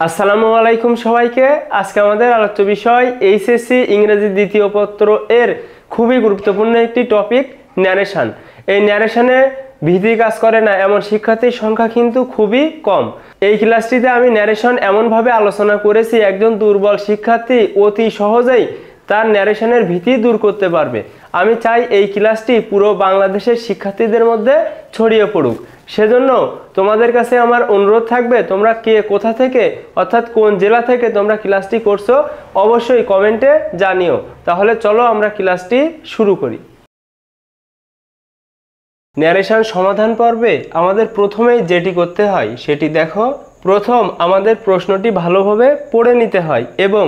আসসালামু আলাইকুম সবাইকে। আজকে আমাদের আলোচ্য বিষয় এইচএসসি ইংরেজি দ্বিতীয় পত্র এর খুবই গুরুত্বপূর্ণ একটি টপিক ন্যারেশন। এই ন্যারেশনে ভীতি কাজ করে না এমন শিক্ষার্থীর সংখ্যা কিন্তু খুবই কম। এই ক্লাসটিতে আমি ন্যারেশন এমনভাবে আলোচনা করেছি একজন দুর্বল শিক্ষার্থী অতি সহজেই তার ন্যারেশনের ভীতি দূর করতে পারবে। আমি চাই এই ক্লাসটি পুরো বাংলাদেশের শিক্ষার্থীদের মধ্যে ছড়িয়ে পড়ুক। সেজন্য তোমাদের কাছে আমার অনুরোধ থাকবে, তোমরা কে কোথা থেকে অর্থাৎ কোন জেলা থেকে তোমরা ক্লাসটি করছো অবশ্যই কমেন্টে জানিও। তাহলে চলো আমরা ক্লাসটি শুরু করি। ন্যারেশন সমাধান পর্বে আমাদের প্রথমেই যেটি করতে হয় সেটি দেখো। প্রথম আমাদের প্রশ্নটি ভালোভাবে পড়ে নিতে হয় এবং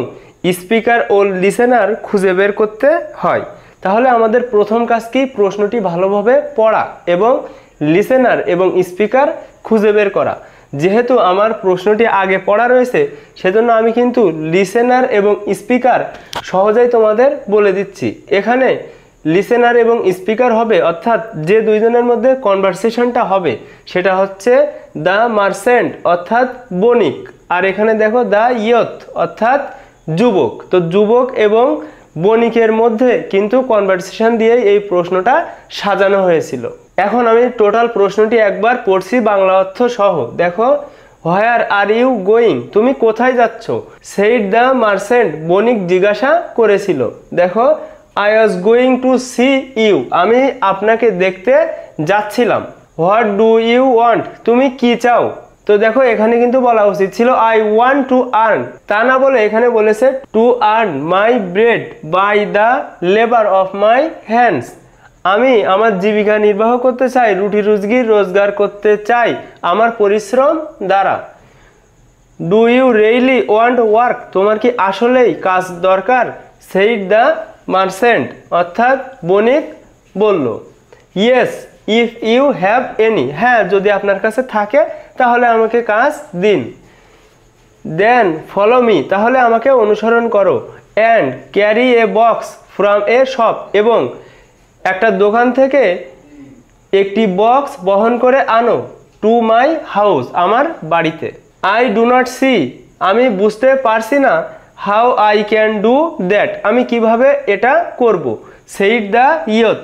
স্পিকার ও লিসেনার খুঁজে বের করতে হয়। তাহলে আমাদের প্রথম কাজ কি? প্রশ্নটি ভালোভাবে পড়া এবং লিসেনার এবং স্পিকার খুঁজে বের করা। যেহেতু আমার প্রশ্নটি আগে পড়া রয়েছে সেজন্য আমি কিন্তু লিসেনার এবং স্পিকার সহজেই তোমাদের বলে দিচ্ছি। এখানে লিসেনার এবং স্পিকার হবে অর্থাৎ যে দুইজনের মধ্যে কনভারসেশনটা হবে সেটা হচ্ছে দ্য মার্চেন্ট অর্থাৎ বণিক, আর এখানে দেখো দ্য ইয়থ অর্থাৎ যুবক। তো যুবক এবং বণিকের মধ্যে কিন্তু কনভারসেশন দিয়ে এই প্রশ্নটা সাজানো হয়েছিল। এখন আমি টোটাল প্রশ্নটি একবার পড়ছি বাংলা অর্থ সহ। দেখো, হোয়ার আর ইউ গোয়িং? তুমি কোথায় যাচ্ছ? সেইড দ্য মার্চেন্ট, বণিক জিজ্ঞাসা করেছিল। দেখো, I was going to see you, আমি আপনাকে দেখতে যাচ্ছিলাম। What do you want? তুমি কি চাও? তো দেখো এখানে কিন্তু বলা উচিত ছিল আই ওয়ান্ট টু আর্ন, তা না বলে এখানে বলেছে to earn my bread by the labour of my hands. আমি আমার জীবিকা নির্বাহ করতে চাই, রুটি রোজগার করতে চাই আমার পরিশ্রম দ্বারা। Do you really want work? তোমার কি আসলেই কাজ দরকার? সেইড দ্য মার্চেন্ট অর্থাৎ বণিক বলল। Yes if you have any, হ্যাঁ যদি আপনার কাছে থাকে তাহলে আমাকে কাজ দিন। দেন ফলো মি, তাহলে আমাকে অনুসরণ করো। And carry a box from a shop, এবং একটা দোকান থেকে একটি বক্স বহন করে আনো। টু মাই হাউস, আমার বাড়িতে। আই ডু নট সি, আমি বুঝতে পারছি না। How I can do that, আমি কিভাবে এটা করব। সেইড দ্য ইয়থ,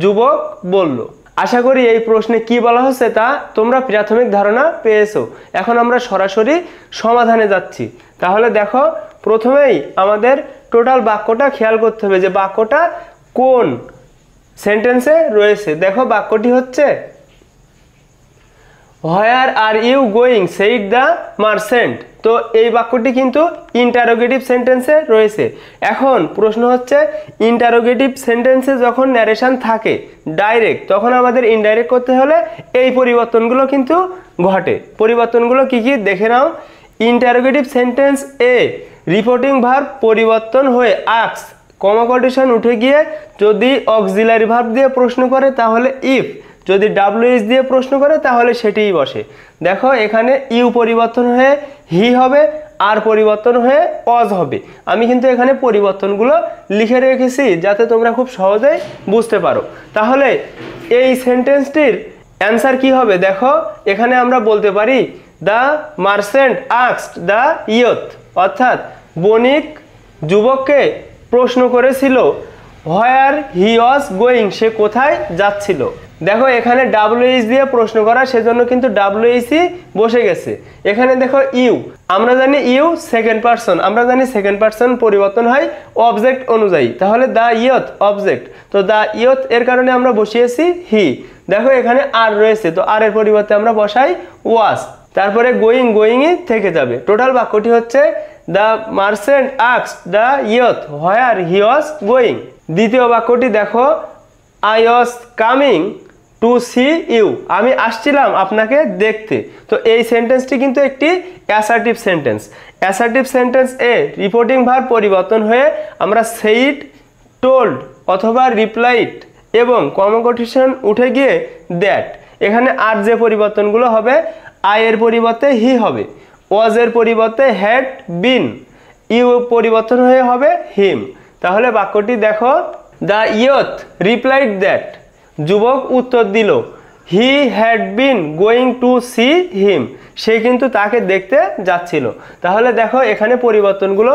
যুবক বলল। আশা করি এই প্রশ্নে কি বলা হচ্ছে তা তোমরা প্রাথমিক ধারণা পেয়েছো। এখন আমরা সরাসরি সমাধানে যাচ্ছি। তাহলে দেখো, প্রথমেই আমাদের টোটাল বাক্যটা খেয়াল করতে হবে যে বাক্যটা কোন সেন্টেন্সে রয়েছে। দেখো বাক্যটি হচ্ছে where are you going said the merchant. তো এই বাক্যটি কিন্তু ইন্টারোগেটিভ সেন্টেন্সে রয়েছে। এখন প্রশ্ন হচ্ছে ইন্টারোগেটিভ সেন্টেন্সে যখন ন্যারেশন থাকে ডাইরেক্ট, তখন আমাদের ইনডাইরেক্ট করতে হলে এই পরিবর্তনগুলো কিন্তু ঘটে। পরিবর্তনগুলো কি কি দেখে নাও। ইন্টারোগেটিভ সেন্টেন্স এ রিপোর্টিং ভার্ব পরিবর্তন হয়ে আক্স, কমা কোটেশন উঠে গিয়ে যদি অক্সিলারি ভার্ব দিয়ে প্রশ্ন করে তাহলে ইফ, যদি ডাব্লিউএইচ দিয়ে প্রশ্ন করে তাহলে সেটিই বসে। দেখো এখানে ইউ পরিবর্তন হয়ে হি হবে, আর পরিবর্তন হয়ে অজ হবে। আমি কিন্তু এখানে পরিবর্তনগুলো লিখে রেখেছি যাতে তোমরা খুব সহজেই বুঝতে পারো। তাহলে এই সেন্টেন্সটির অ্যান্সার কি হবে? দেখো এখানে আমরা বলতে পারি the merchant asked the youth, অর্থাৎ বণিক যুবককে প্রশ্ন করেছিল হোয়ার হি ওয়াজ গোয়িং, সে কোথায় যাচ্ছিল। দেখো এখানে ডাব্লিউএইচ দিয়ে প্রশ্ন করা, সেজন্য কিন্তু ডাব্লিউএইচই বসে গেছে। এখানে দেখো ইউ, আমরা জানি ইউ সেকেন্ড পারসন, আমরা জানি সেকেন্ড পারসন পরিবর্তন হয় অবজেক্ট অনুযায়ী। তাহলে দ্য ইয়থ অবজেক্ট, তো দ্য ইয়থ এর কারণে আমরা বসিয়েছি হি। দেখো এখানে আর রয়েছে, তো আর এর পরিবর্তে আমরা বসাই ওয়াজ, তারপরে গোয়িংই থেকে যাবে। টোটাল বাক্যটি হচ্ছে the merchant asked the youth where he was going. দ্বিতীয় বাক্যটি দেখো, I was coming to see you, আমি আসছিলাম আপনাকে দেখতে। তো এই সেন্টেন্সটি কিন্তু একটি অ্যাসার্টিভ সেন্টেন্স। অ্যাসার্টিভ সেন্টেন্স এ রিপোর্টিং ভার্ব পরিবর্তন হয়ে আমরা সেইড, টোল্ড অথবা রিপ্লাইড এবং কমা কোটেশন উঠে গিয়ে দ্যাট। এখানে আর যে পরিবর্তনগুলো হবে, আই এর পরিবর্তে হি হবে, ওয়াজ এর পরিবর্তে হ্যাড বিন, ইউ পরিবর্তন হয়ে হবে হিম। তাহলে বাক্যটি দেখো, দ্য ইয়থ রিপ্লাইড দ্যাট, যুবক উত্তর দিল, he had been going to see him, সে কিন্তু তাকে দেখতে যাচ্ছিল। তাহলে দেখো এখানে পরিবর্তনগুলো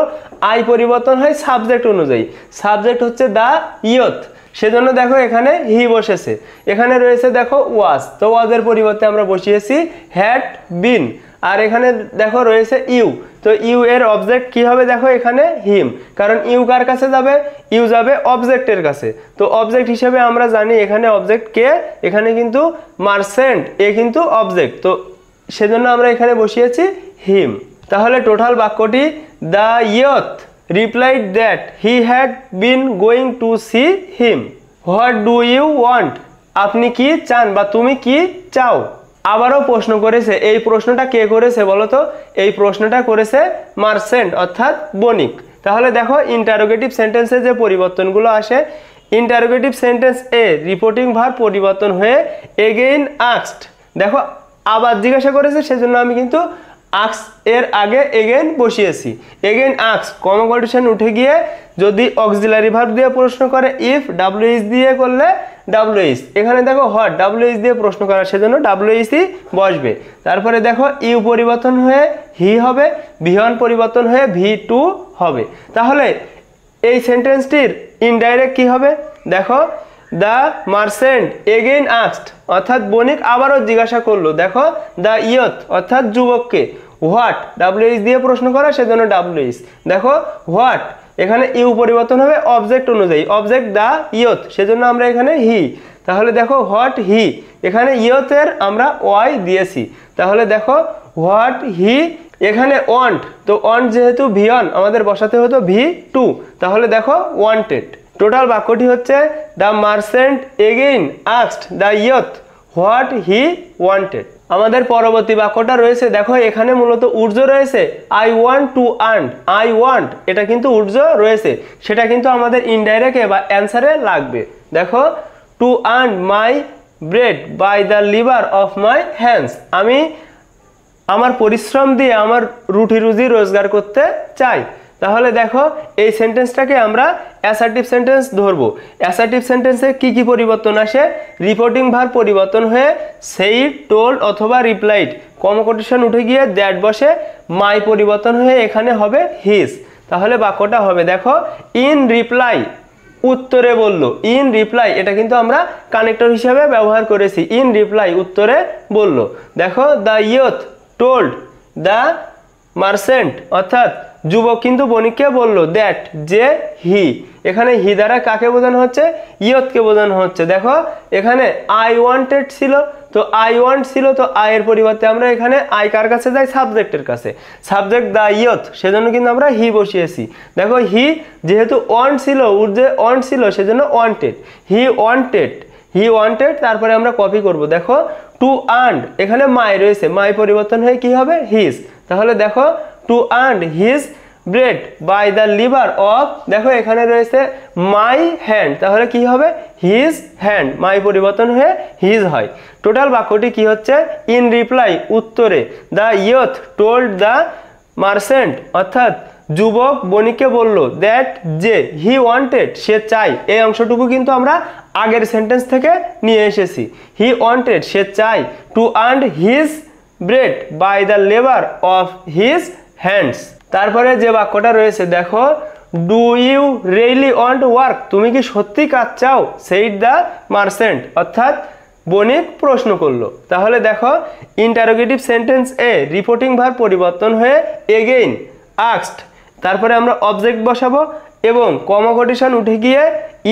আই পরিবর্তন হয় সাবজেক্ট অনুযায়ী, সাবজেক্ট হচ্ছে দ্য ইয়থ, সেজন্য দেখো এখানে হি বসেছে। এখানে রয়েছে দেখো ওয়াজ, তো ওয়াজের পরিবর্তে আমরা বসিয়েছি হ্যাড বিন। আর এখানে দেখো রয়েছে ইউ, তো ইউ এর অবজেক্ট কি হবে দেখো এখানে হিম, কারণ ইউ কার কাছে যাবে, ইউ যাবে অবজেক্টের কাছে। তো অবজেক্ট হিসেবে আমরা জানি এখানে অবজেক্ট কে, এখানে কিন্তু মার্চেন্ট, এ কিন্তু অবজেক্ট, তো সেজন্য আমরা এখানে বসিয়েছি হিম। তাহলে টোটাল বাক্যটি the youth replied that he had been going to see him. What do you want, আপনি কি চান বা তুমি কি চাও। আবারও প্রশ্ন করেছে, এই প্রশ্নটা কে করেছে বলো তো, এই প্রশ্নটা করেছে মার্চেন্ট অর্থাৎ বণিক। তাহলে দেখো ইন্টারোগেটিভ সেন্টেন্সে যে পরিবর্তনগুলো আসে, ইন্টারোগেটিভ সেন্টেন্স এ রিপোর্টিং ভার্ব পরিবর্তন হয়ে এগেইন আস্কড, দেখো আবার জিজ্ঞাসা করেছে, সেজন্য আমি কিন্তু আক্স এর আগে এগেইন বসিয়েছি। এগেইন আক্স কমা কন্ডিশন উঠে গিয়ে যদি অক্সিলারি ভার্ব দিয়ে প্রশ্ন করে, ইফ ডাব্লিউএইচ দিয়ে করলে ডাব্লিউএইচ, এখানে দেখো হোয়াট ডাব্লিউএইচ দিয়ে প্রশ্ন করা, সেজন্য ডাব্লিউএইচই বসবে। তারপরে দেখো ইউ পরিবর্তন হয়ে হি হবে, ভি1 পরিবর্তন হয়ে ভি2 হবে। তাহলে এই সেন্টেন্সটির ইনডাইরেক্ট কি হবে দেখো, দ্য মার্চেন্ট এগেইন আস্কড অর্থাৎ বণিক আবারও জিজ্ঞাসা করলো, দেখো দ্য ইয়থ অর্থাৎ যুবককে, হোয়াট ডাব্লিউএইচ দিয়ে প্রশ্ন করা, সেজন্য ডাব্লিউএইচ। দেখো হোয়াট এখানে ইউ পরিবর্তন হবে অবজেক্ট অনুযায়ী, অবজেক্ট দ্য ইয়থ, সেজন্য আমরা এখানে হি। তাহলে দেখো হোয়াট হি, এখানে ইয়থের আমরা ওয়াই দিয়েছি। তাহলে দেখো হোয়াট হি, এখানে ওয়ান্ট, তো ওয়ান্ট যেহেতু ভি1 আমাদের বসাতে হতো ভি2, তাহলে দেখো ওয়ান্টেড। টোটাল বাক্যটি হচ্ছে the merchant again asked the youth what he wanted. আমাদের পরবর্তী বাক্যটা রয়েছে, দেখো এখানে মূলত উর্জ রয়েছে I want to earn, I want এটা কিন্তু উর্জ রয়েছে, সেটা কিন্তু আমাদের ইনডাইরেক্টে বা অ্যান্সারে লাগবে। দেখো to earn my bread by the lever of my hands, আমি আমার পরিশ্রম দিয়ে আমার রুটি রুজি রোজগার করতে চাই। তাহলে দেখো এই সেন্টেন্সটাকে আমরা অ্যাসার্টিভ সেন্টেন্স ধরবো। অ্যাসার্টিভ সেন্টেন্সে কি কি পরিবর্তন আসে, রিপোর্টিং ভার্ব পরিবর্তন হয়ে সেইড, টোল্ড অথবা রিপ্লাইড, কমা কন্ডিশন উঠে গিয়ে দ্যাট বসে, মাই পরিবর্তন হয়ে এখানে হবে হিজ। তাহলে বাক্যটা হবে দেখো ইন রিপ্লাই, উত্তরে বললো, ইন রিপ্লাই এটা কিন্তু আমরা কানেক্টর হিসাবে ব্যবহার করেছি, ইন রিপ্লাই উত্তরে বললো। দেখো the youth told the merchant অর্থাৎ যুবক কিন্তু বণিককে বললো দ্যাট যে হি, এখানে হি দ্বারা কাকে বোঝানো হচ্ছে, ইয়থকে বোঝানো হচ্ছে। দেখো এখানে আই ওয়ান্টেড ছিল, তো আই ওয়ান্ট ছিল, তো আই এর পরিবর্তে আমরা এখানে আই কার কাছে যাই, সাবজেক্টের কাছে, সাবজেক্ট দ্য ইয়থ, সেজন্য কিন্তু আমরা হি বসিয়েছি। দেখো হি যেহেতু ওয়ান্ট ছিল, উর্জে ওয়ান্ট ছিল, সেজন্য wanted, he wanted, he wanted, তারপরে আমরা কপি করব। দেখো টু আর্ন, এখানে মাই রয়েছে, মাই পরিবর্তন হয়ে কি হবে হিজ। তাহলে দেখো to earn his bread by the lever of, দেখো এখানে রয়েছে মাই হ্যান্ড, তাহলে কি হবে হিজ হ্যান্ড, মাই পরিবর্তন হয়ে হিজ হয়। টোটাল বাক্যটি কি হচ্ছে, ইন রিপ্লাই উত্তরে, the youth told the merchant অর্থাৎ যুবক বণিককে বলল দ্যাট যে হি ওয়ান্টেড সে চাই, এই অংশটুকু কিন্তু আমরা আগের সেন্টেন্স থেকে নিয়ে এসেছি। হি ওয়ান্টেড সে চাই, to earn his bread by the labour of his hands. তারপরে যে বাক্যটা রয়েছে দেখো do you really want work, তুমি কি সত্যি কাজ চাও, সেইড দ্য মার্চেন্ট অর্থাৎ বণিক প্রশ্ন করলো। তাহলে দেখো ইন্টারোগেটিভ সেন্টেন্স এ রিপোর্টিং ভার্ব পরিবর্তন হয়ে এগেইন আস্কড, তারপরে আমরা অবজেক্ট বসাবো এবং কমা কন্ডিশন উঠে গিয়ে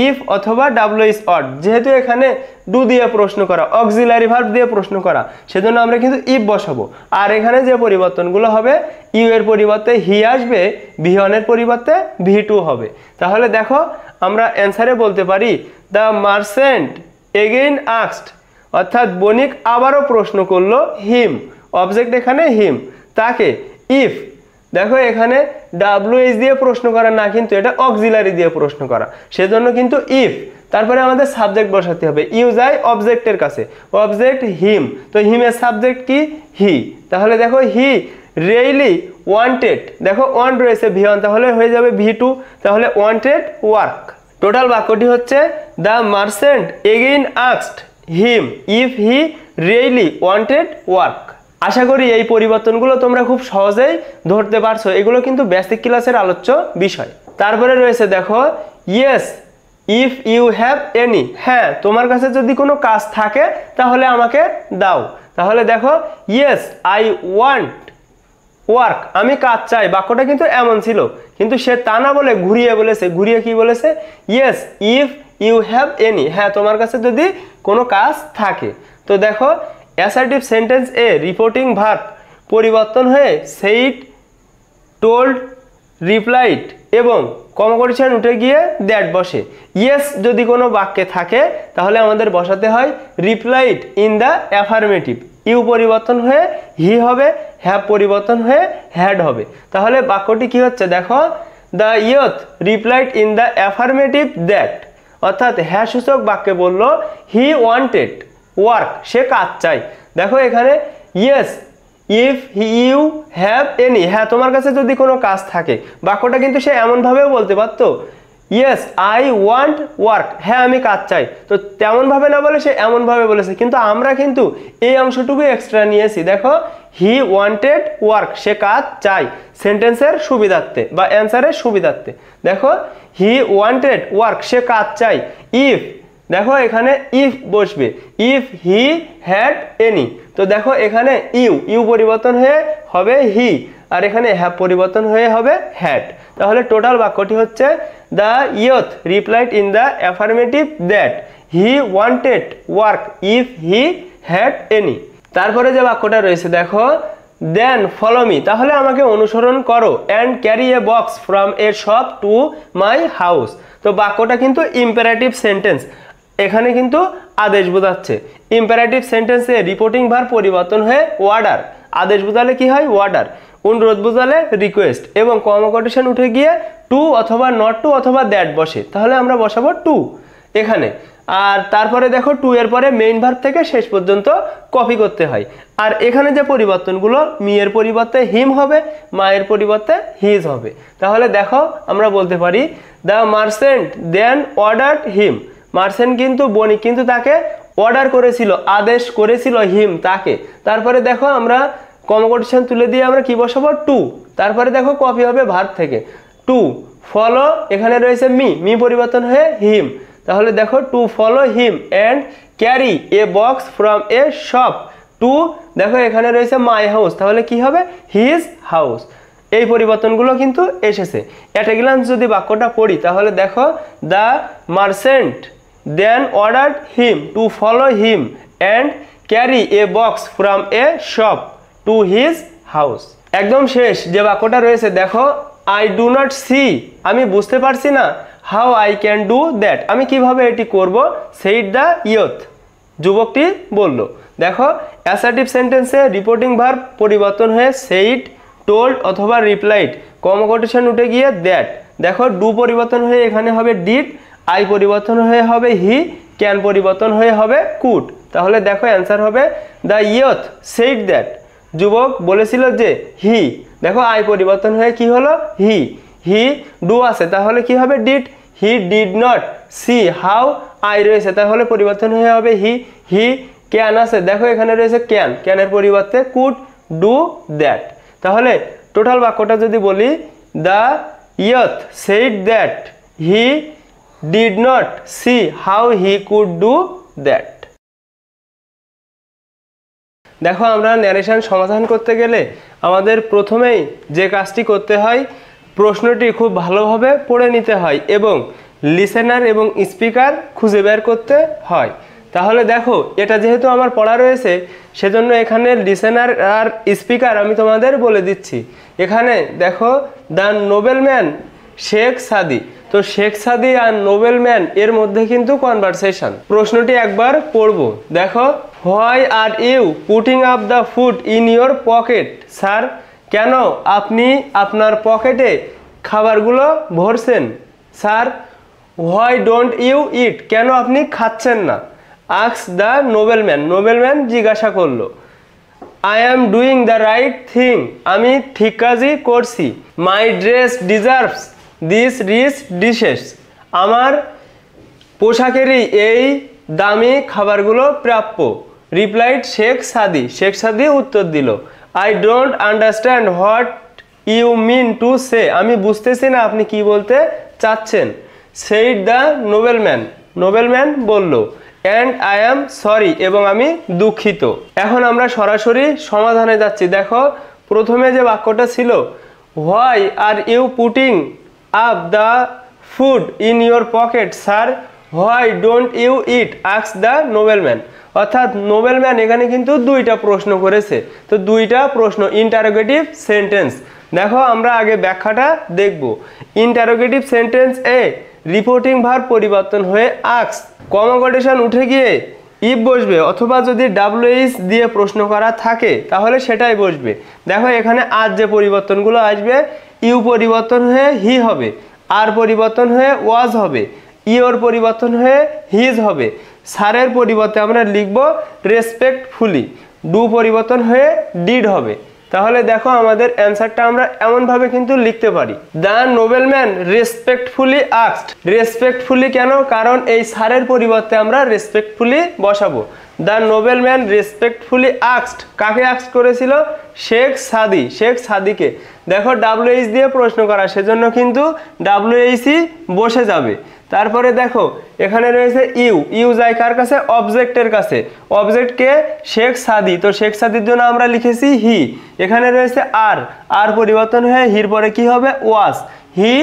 ইফ অথবা ডাব্লিউএইচ অড, যেহেতু এখানে ডু দিয়ে প্রশ্ন করা, অক্সিলারি ভার্ব দিয়ে প্রশ্ন করা, সেজন্য আমরা কিন্তু ইফ বসাবো। আর এখানে যে পরিবর্তনগুলো হবে, ইউ এর পরিবর্তে হি আসবে, ভি1 এর পরিবর্তে ভি2 হবে। তাহলে দেখো আমরা অ্যান্সারে বলতে পারি দ্য মার্চেন্ট এগেইন আস্কড অর্থাৎ বণিক আবারও প্রশ্ন করলো হিম, অবজেক্ট এখানে হিম, তাকে ইফ, দেখো এখানে ডাব্লিউএইচ দিয়ে প্রশ্ন করা না, কিন্তু এটা অক্সিলারি দিয়ে প্রশ্ন করা, সেজন্য কিন্তু ইফ, তারপরে আমাদের সাবজেক্ট বসাতে হবে, ইউ যায় অবজেক্টের কাছে, অবজেক্ট হিম, তো হিমের সাবজেক্ট কি হি। তাহলে দেখো হি রিয়েলি ওয়ান্টেড, দেখো ওয়ান্ট রয়েছে ভি1, তাহলে হয়ে যাবে ভি2, তাহলে ওয়ান্টেড ওয়ার্ক। টোটাল বাক্যটি হচ্ছে the merchant again asked him if he really wanted work। আশা করি এই পরিবর্তনগুলো তোমরা খুব সহজেই ধরতে পারছো, এগুলো কিন্তু বেসিক ক্লাসের আলোচ্য বিষয়। তারপরে রয়েছে দেখো yes if you have any, হ্যাঁ তোমার কাছে যদি কোনো কাজ থাকে তাহলে আমাকে দাও। তাহলে দেখো yes I want work, আমি কাজ চাই, বাক্যটা কিন্তু এমন ছিল, কিন্তু সে তা না বলে ঘুরিয়ে বলেছে। ঘুরিয়ে কি বলেছে? yes if you have any, হ্যাঁ তোমার কাছে যদি কোনো কাজ থাকে। তো দেখো অ্যাসার্টিভ সেন্টেন্স এ রিপোর্টিং ভার্ব পরিবর্তন হয়ে said, told, replied এবং কর্মকর্তা উঠে গিয়ে দ্যাট বসে। ইয়েস যদি কোনো বাক্যে থাকে তাহলে আমাদের বসাতে হয় replied in the affirmative. You পরিবর্তন হয়ে হি হবে, হ্যাভ পরিবর্তন হয়ে হ্যাড হবে। তাহলে বাক্যটি কি হচ্ছে দেখো, the youth replied in the affirmative that, অর্থাৎ হ্যাঁ সূচক বাক্যে বলল হি ওয়ান্টেড ওয়ার্ক, সে কাজ চাই। দেখো এখানে yes if you have any, হ্যাঁ তোমার কাছে যদি কোনো কাজ থাকে, বাক্যটা কিন্তু সে এমনভাবেও বলতে পারতো ইয়েস আই ওয়ান্ট ওয়ার্ক, হ্যাঁ আমি কাজ চাই। তো তেমনভাবে না বলে সে এমনভাবে বলেছে, কিন্তু আমরা কিন্তু এই অংশটুকু এক্সট্রা নিয়েছি। দেখো হি ওয়ান্টেড ওয়ার্ক, সে কাজ চাই সেন্টেন্সের সুবিধার্থে বা অ্যান্সারের সুবিধার্থে। দেখো হি ওয়ান্টেড ওয়ার্ক, সে কাজ চাই। ইফ, দেখো এখানে ইফ বসবে, ইফ হি হ্যাড এনি। তো দেখো এখানে ইউ পরিবর্তন হয়ে হবে হি, আর এখানে হ্যাভ পরিবর্তন হয়ে হবে হ্যাড। তাহলে টোটাল বাক্যটি হচ্ছে the youth replied in the affirmative that he wanted work if he had any. তারপরে যে বাক্যটা রয়েছে দেখো দেন ফলো মি, তাহলে আমাকে অনুসরণ করো, and carry a box from a shop to my house. তো বাক্যটা কিন্তু ইম্পারেটিভ সেন্টেন্স, এখানে কিন্তু আদেশ বোঝাচ্ছে। ইম্পারেটিভ সেন্টেন্সে রিপোর্টিং ভার্ব পরিবর্তন হয়ে অর্ডার, আদেশ বোঝালে কি হয় অর্ডার, অনুরোধ বোঝালে রিকোয়েস্ট এবং কর্মকর্তা উঠে গিয়ে টু অথবা নট টু অথবা দ্যাট বসে, তাহলে আমরা বসাবো টু এখানে। আর তারপরে দেখো টু এর পরে মেইন ভার্ব থেকে শেষ পর্যন্ত কপি করতে হয়। আর এখানে যে পরিবর্তনগুলো মি এর পরিবর্তে হিম হবে, মায়ের পরিবর্তে হিজ হবে। তাহলে দেখো আমরা বলতে পারি the merchant then ordered him, merchant কিন্তু বণিক কিন্তু তাকে অর্ডার করেছিল, আদেশ করেছিল হিম তাকে। তারপরে দেখো আমরা কর্মকর্তা তুলে দিয়ে আমরা কি বসাবো টু, তারপরে দেখো কপি হবে ভার্ব থেকে টু ফলো, এখানে রয়েছে মি পরিবর্তন হয়ে হিম। তাহলে দেখো to follow him and carry a box from a shop to, দেখো এখানে রয়েছে মাই হাউস, তাহলে কি হবে হিজ হাউস। এই পরিবর্তনগুলো কিন্তু এসেছে। এট এ গ্লান্স যদি বাক্যটা পড়ি তাহলে দেখো the merchant then ordered him to follow him and carry a box from a shop to his house. একদম শেষ যে বাক্যটা রয়েছে দেখো আই ডু নট সি, আমি বুঝতে পারছি না, how I can do that, আমি কিভাবে এটি করব, সেইড দ্য ইয়থ, যুবকটি বলল। দেখো অ্যাসার্টিভ সেন্টেন্সে রিপোর্টিং ভার্ব পরিবর্তন হয়ে সেইড, টোল্ড অথবা রিপ্লাইড, কর্মকর্তা উঠে গিয়ে দ্যাট। দেখো ডু পরিবর্তন হয়ে এখানে হবে ডিড, আই পরিবর্তন হয়ে হবে হি, ক্যান পরিবর্তন হয়ে হবে কুড। তাহলে দেখো অ্যান্সার হবে দ্য ইয়থ সেইড দ্যাট, যুবক বলেছিল যে হি। দেখো আই পরিবর্তন হয়ে কি হলো হি ডু আছে, তাহলে কি হবে did, he did not C how I রয়েছে, তাহলে পরিবর্তন হয়ে হবে হি ক্যান আছে, দেখো এখানে রয়েছে ক্যানের পরিবর্তে কুড ডু দ্যাট। তাহলে টোটাল বাক্যটা যদি বলি the youth said that he did not C how he could do that. দেখো আমরা ন্যারেশন সমাধান করতে গেলে আমাদের প্রথমেই যে কাজটি করতে হয় প্রশ্নটি খুব ভালোভাবে পড়ে নিতে হয় এবং লিসেনার এবং স্পিকার খুঁজে বের করতে হয়। তাহলে দেখো এটা যেহেতু আমার পড়া রয়েছে সেজন্য এখানে লিসেনার আর স্পিকার আমি তোমাদের বলে দিচ্ছি। এখানে দেখো দ্য নোবেলম্যান শেখ সাদি, তো শেখ সাদি আর নোবেলম্যান এর মধ্যে কিন্তু কনভারসেশন। প্রশ্নটি একবার পড়ব। দেখো why are you putting up the food in your pocket, sir কেন আপনি আপনার পকেটে খাবারগুলো ভরছেন, sir why don't you eat, কেন আপনি খাচ্ছেন না, আস্ক দ্য নোবেলম্যান, নোবেলম্যান জিজ্ঞাসা করলো। I am doing the right thing, আমি ঠিক কাজই করছি। My dress deserves this rich dishes, আমার পোশাকেরই এই দামি খাবারগুলো প্রাপ্য। রিপ্লাইড শেখ সাদি, শেখ সাদি উত্তর দিল I don't understand what you mean to say, আমি বুঝতেছি না আপনি কি বলতে চাচ্ছেন। সেইড দ্য নোবেলম্যান, নোবেলম্যান বলল অ্যান্ড আই অ্যাম সরি, এবং আমি দুঃখিত। এখন আমরা সরাসরি সমাধানে যাচ্ছি। দেখো প্রথমে যে বাক্যটা ছিল why are you putting up the food in your pocket sir, why don't you eat ask the nobleman. অর্থাৎ নোবেলম্যান এখানে কিন্তু দুইটা প্রশ্ন করেছে, তো দুইটা প্রশ্ন ইন্টারোগেটিভ সেন্টেন্স। দেখো আমরা আগে ব্যাখ্যাটা দেখব। ইন্টারোগেটিভ সেন্টেন্স এ রিপোর্টিং ভার্ব পরিবর্তন হয়ে আস্ক, কমা কোটেশন উঠে গিয়ে ইফ বসবে, অথবা যদি ডাব্লিউএইচ দিয়ে প্রশ্ন করা থাকে তাহলে সেটাই বসবে। দেখো এখানে আর যে পরিবর্তনগুলো আসবে, ইউ পরিবর্তন হয়ে হি হবে, আর পরিবর্তন হয়ে ওয়াজ হবে, ইওর পরিবর্তন হয়ে হিজ হবে, সারের পরিবর্তে আমরা লিখব রেসপেক্টফুলি, ডু পরিবর্তন হয়ে ডিড হবে। তাহলে দেখো আমাদের অ্যান্সারটা আমরা এমনভাবে কিন্তু লিখতে পারি the nobleman respectfully asked. Respectfully কেন? কারণ এই সারের পরিবর্তে আমরা রেসপেক্টফুলি বসাবো। দ্য নোবেলম্যান রেসপেক্টফুলি আস্কড, কাকে আস্ক করেছিল? শেখ সাদি, শেখ সাদিকে। দেখো ডাব্লিউএইচ দিয়ে প্রশ্ন করা, সেজন্য কিন্তু ডাব্লিউএইচই বসে যাবে। তারপরে দেখো এখানে রয়েছে ইউ, ইউ যায় কার কাছে? অবজেক্টের কাছে। অবজেক্টকে শেখ সাদি, তো শেখ সাদির জন্য আমরা লিখেছি হি। এখানে রয়েছে আর, আর পরিবর্তন হয়ে হির পরে কি হবে? Was, he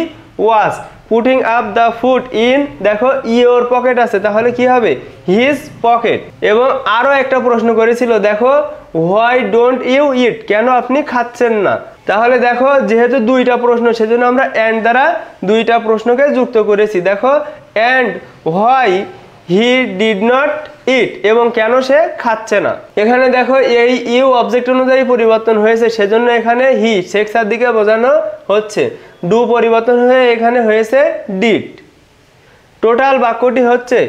was putting up the food in, দেখো ইওর পকেট আছে, তাহলে কি হবে? His pocket. এবং আরও একটা প্রশ্ন করেছিল, দেখো হোয়াই ডোন্ট ইউ ইট, কেন আপনি খাচ্ছেন না? তাহলে দেখো যেহেতু দুইটা প্রশ্ন, সেজন্য আমরা অ্যান্ড দ্বারা দুইটা প্রশ্নকে যুক্ত করেছি। দেখো and why he did not eat, এবং কেন সে খাচ্ছে না। এখানে দেখো এই ইউ অবজেক্ট অনুযায়ী পরিবর্তন হয়েছে, সেজন্য এখানে হি শেখ সাদিকে বোঝানো হচ্ছে। ডু পরিবর্তন হয়ে এখানে হয়েছে ডিড। টোটাল বাক্যটি হচ্ছে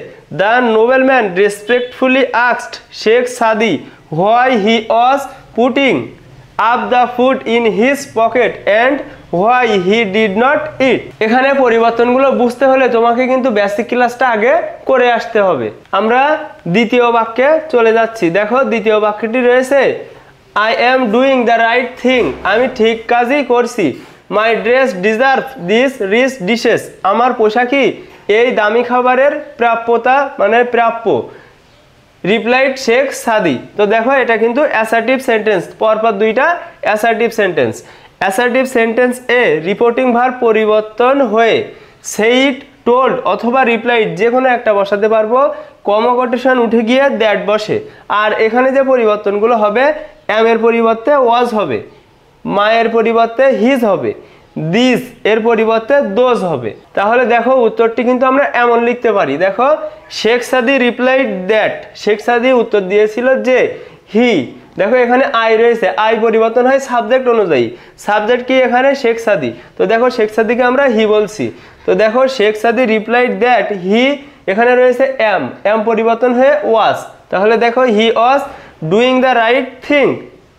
the nobleman respectfully asked Sheikh Saadi why he was putting up the food in his pocket and why he did not eat. এখানে পরিবর্তনগুলো বুঝতে হলে তোমাকে কিন্তু বেসিক ক্লাসটা আগে করে আসতে হবে। আমরা দ্বিতীয় বাক্যে চলে যাচ্ছি। দেখো দ্বিতীয় বাক্যটি রয়েছে I am doing the right thing, আমি ঠিক কাজই করছি। My dress deserve this rich dishes, আমার পোশাকই এই দামি খাবারের প্রাপ্যতা, মানে প্রাপ্য। রিপ্লাইড শেখ সাদি, তো দেখো এটা কিন্তু অ্যাসার্টিভ সেন্টেন্স, পরপর দুইটা অ্যাসার্টিভ সেন্টেন্স। অ্যাসার্টিভ সেন্টেন্স এ রিপোর্টিং ভার্ব পরিবর্তন হয়ে সেইড, টোল্ড অথবা রিপ্লাইড যে কোনো একটা বসাতে পারবো, কমা কোটেশন উঠে গিয়ে দ্যাট বসে। আর এখানে যে পরিবর্তনগুলো হবে, অ্যাম এর পরিবর্তে ওয়াজ হবে, মায়ের পরিবর্তে হিজ হবে, দিস এর পরিবর্তে দোজ হবে। তাহলে দেখো উত্তরটি কিন্তু আমরা এমন লিখতে পারি। দেখো শেখ সাদি রিপ্লাইড দ্যাট, শেখ সাদি উত্তর দিয়েছিল যে হি, দেখো এখানে আই রয়েছে, আই পরিবর্তন হয় সাবজেক্ট অনুযায়ী, সাবজেক্ট কি এখানে? শেখ সাদি। তো দেখো শেখ সাদিকে আমরা হি বলছি, তো দেখো শেখ সাদি রিপ্লাইড দ্যাট হি, এখানে রয়েছে এম, এম পরিবর্তন হয়ে ওয়াজ, তাহলে দেখো he was doing the right thing,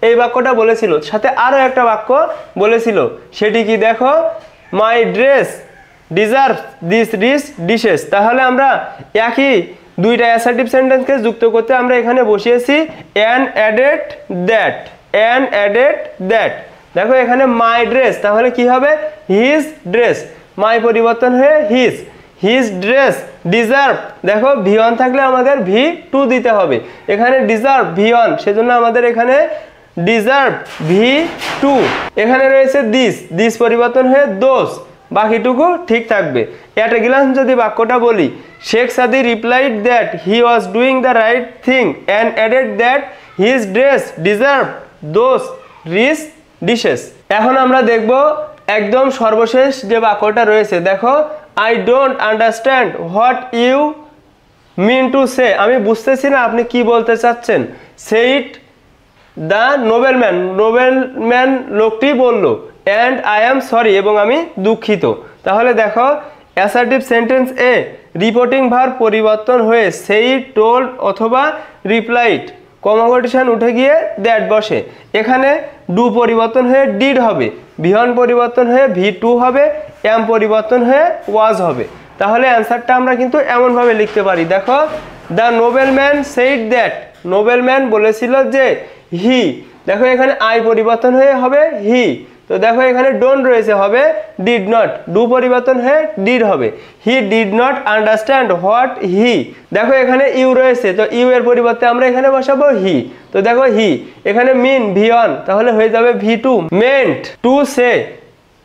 এই বাক্যটা বলেছিল। সাথে আরও একটা বাক্য বলেছিল, সেটি কি? দেখো my dress deserve this rich dishes, তাহলে আমরা একই দুইটা অ্যাসার্টিভ সেন্টেন্সকে যুক্ত করতে আমরা এখানে বসিয়েছি an added that, an added that. দেখো এখানে মাই ড্রেস, তাহলে কি হবে? হিজ ড্রেস, মাই পরিবর্তন হয়ে হিজ, হিজ ড্রেস ডিজার্ভ, দেখো ভি ওয়ান থাকলে আমাদের ভি টু দিতে হবে, এখানে ডিজার্ভ ভি ওয়ান, সেজন্য আমাদের এখানে ডিজার্ভ ভি টু। এখানে রয়েছে দিস, দিস পরিবর্তন হয়ে দোষ, বাকিটুকু ঠিক থাকবে। অ্যাট এ গ্লান্স যদি বাক্যটা বলি, Sheikh Saadi replied that he was doing the right thing and added that his dress deserve those rich dishes. এখন আমরা দেখব একদম সর্বশেষ যে বাক্যটা রয়েছে। দেখো I don't understand what you mean to say, আমি বুঝতেছি না আপনি কি বলতে চাচ্ছেন। সেইড দ্য নোবেলম্যান, নোবেলম্যান লোকটি বলল অ্যান্ড আই অ্যাম সরি, এবং আমি দুঃখিত। তাহলে দেখো অ্যাসার্টিভ সেন্টেন্স এ রিপোর্টিং ভার্ব পরিবর্তন হয়ে সেইড, টোল্ড অথবা রিপ্লাইড, কমা কোটেশন উঠে গিয়ে দ্যাট বসে। এখানে ডু পরিবর্তন হয়ে ডিড হবে, ভি ওয়ান পরিবর্তন হয়ে ভি টু হবে, এম পরিবর্তন হয়ে ওয়াজ হবে। তাহলে অ্যান্সারটা আমরা কিন্তু এমনভাবে লিখতে পারি। দেখো the nobleman said that, nobleman বলেছিল যে হি, দেখো এখানে আই পরিবর্তন হয়ে হবে হি, তো দেখো এখানে ডোন্ট রয়েছে হবে ডিড নট, ডু পরিবর্তন হয়ে ডিড হবে, হি ডিড নট আন্ডারস্ট্যান্ড হোয়াট হি, দেখো এখানে ইউ রয়েছে, তো ইউ এর পরিবর্তে আমরা এখানে বসাবো হি, তো দেখো হি, এখানে মিন ভি ওয়ান, তাহলে হয়ে যাবে V two, meant to say,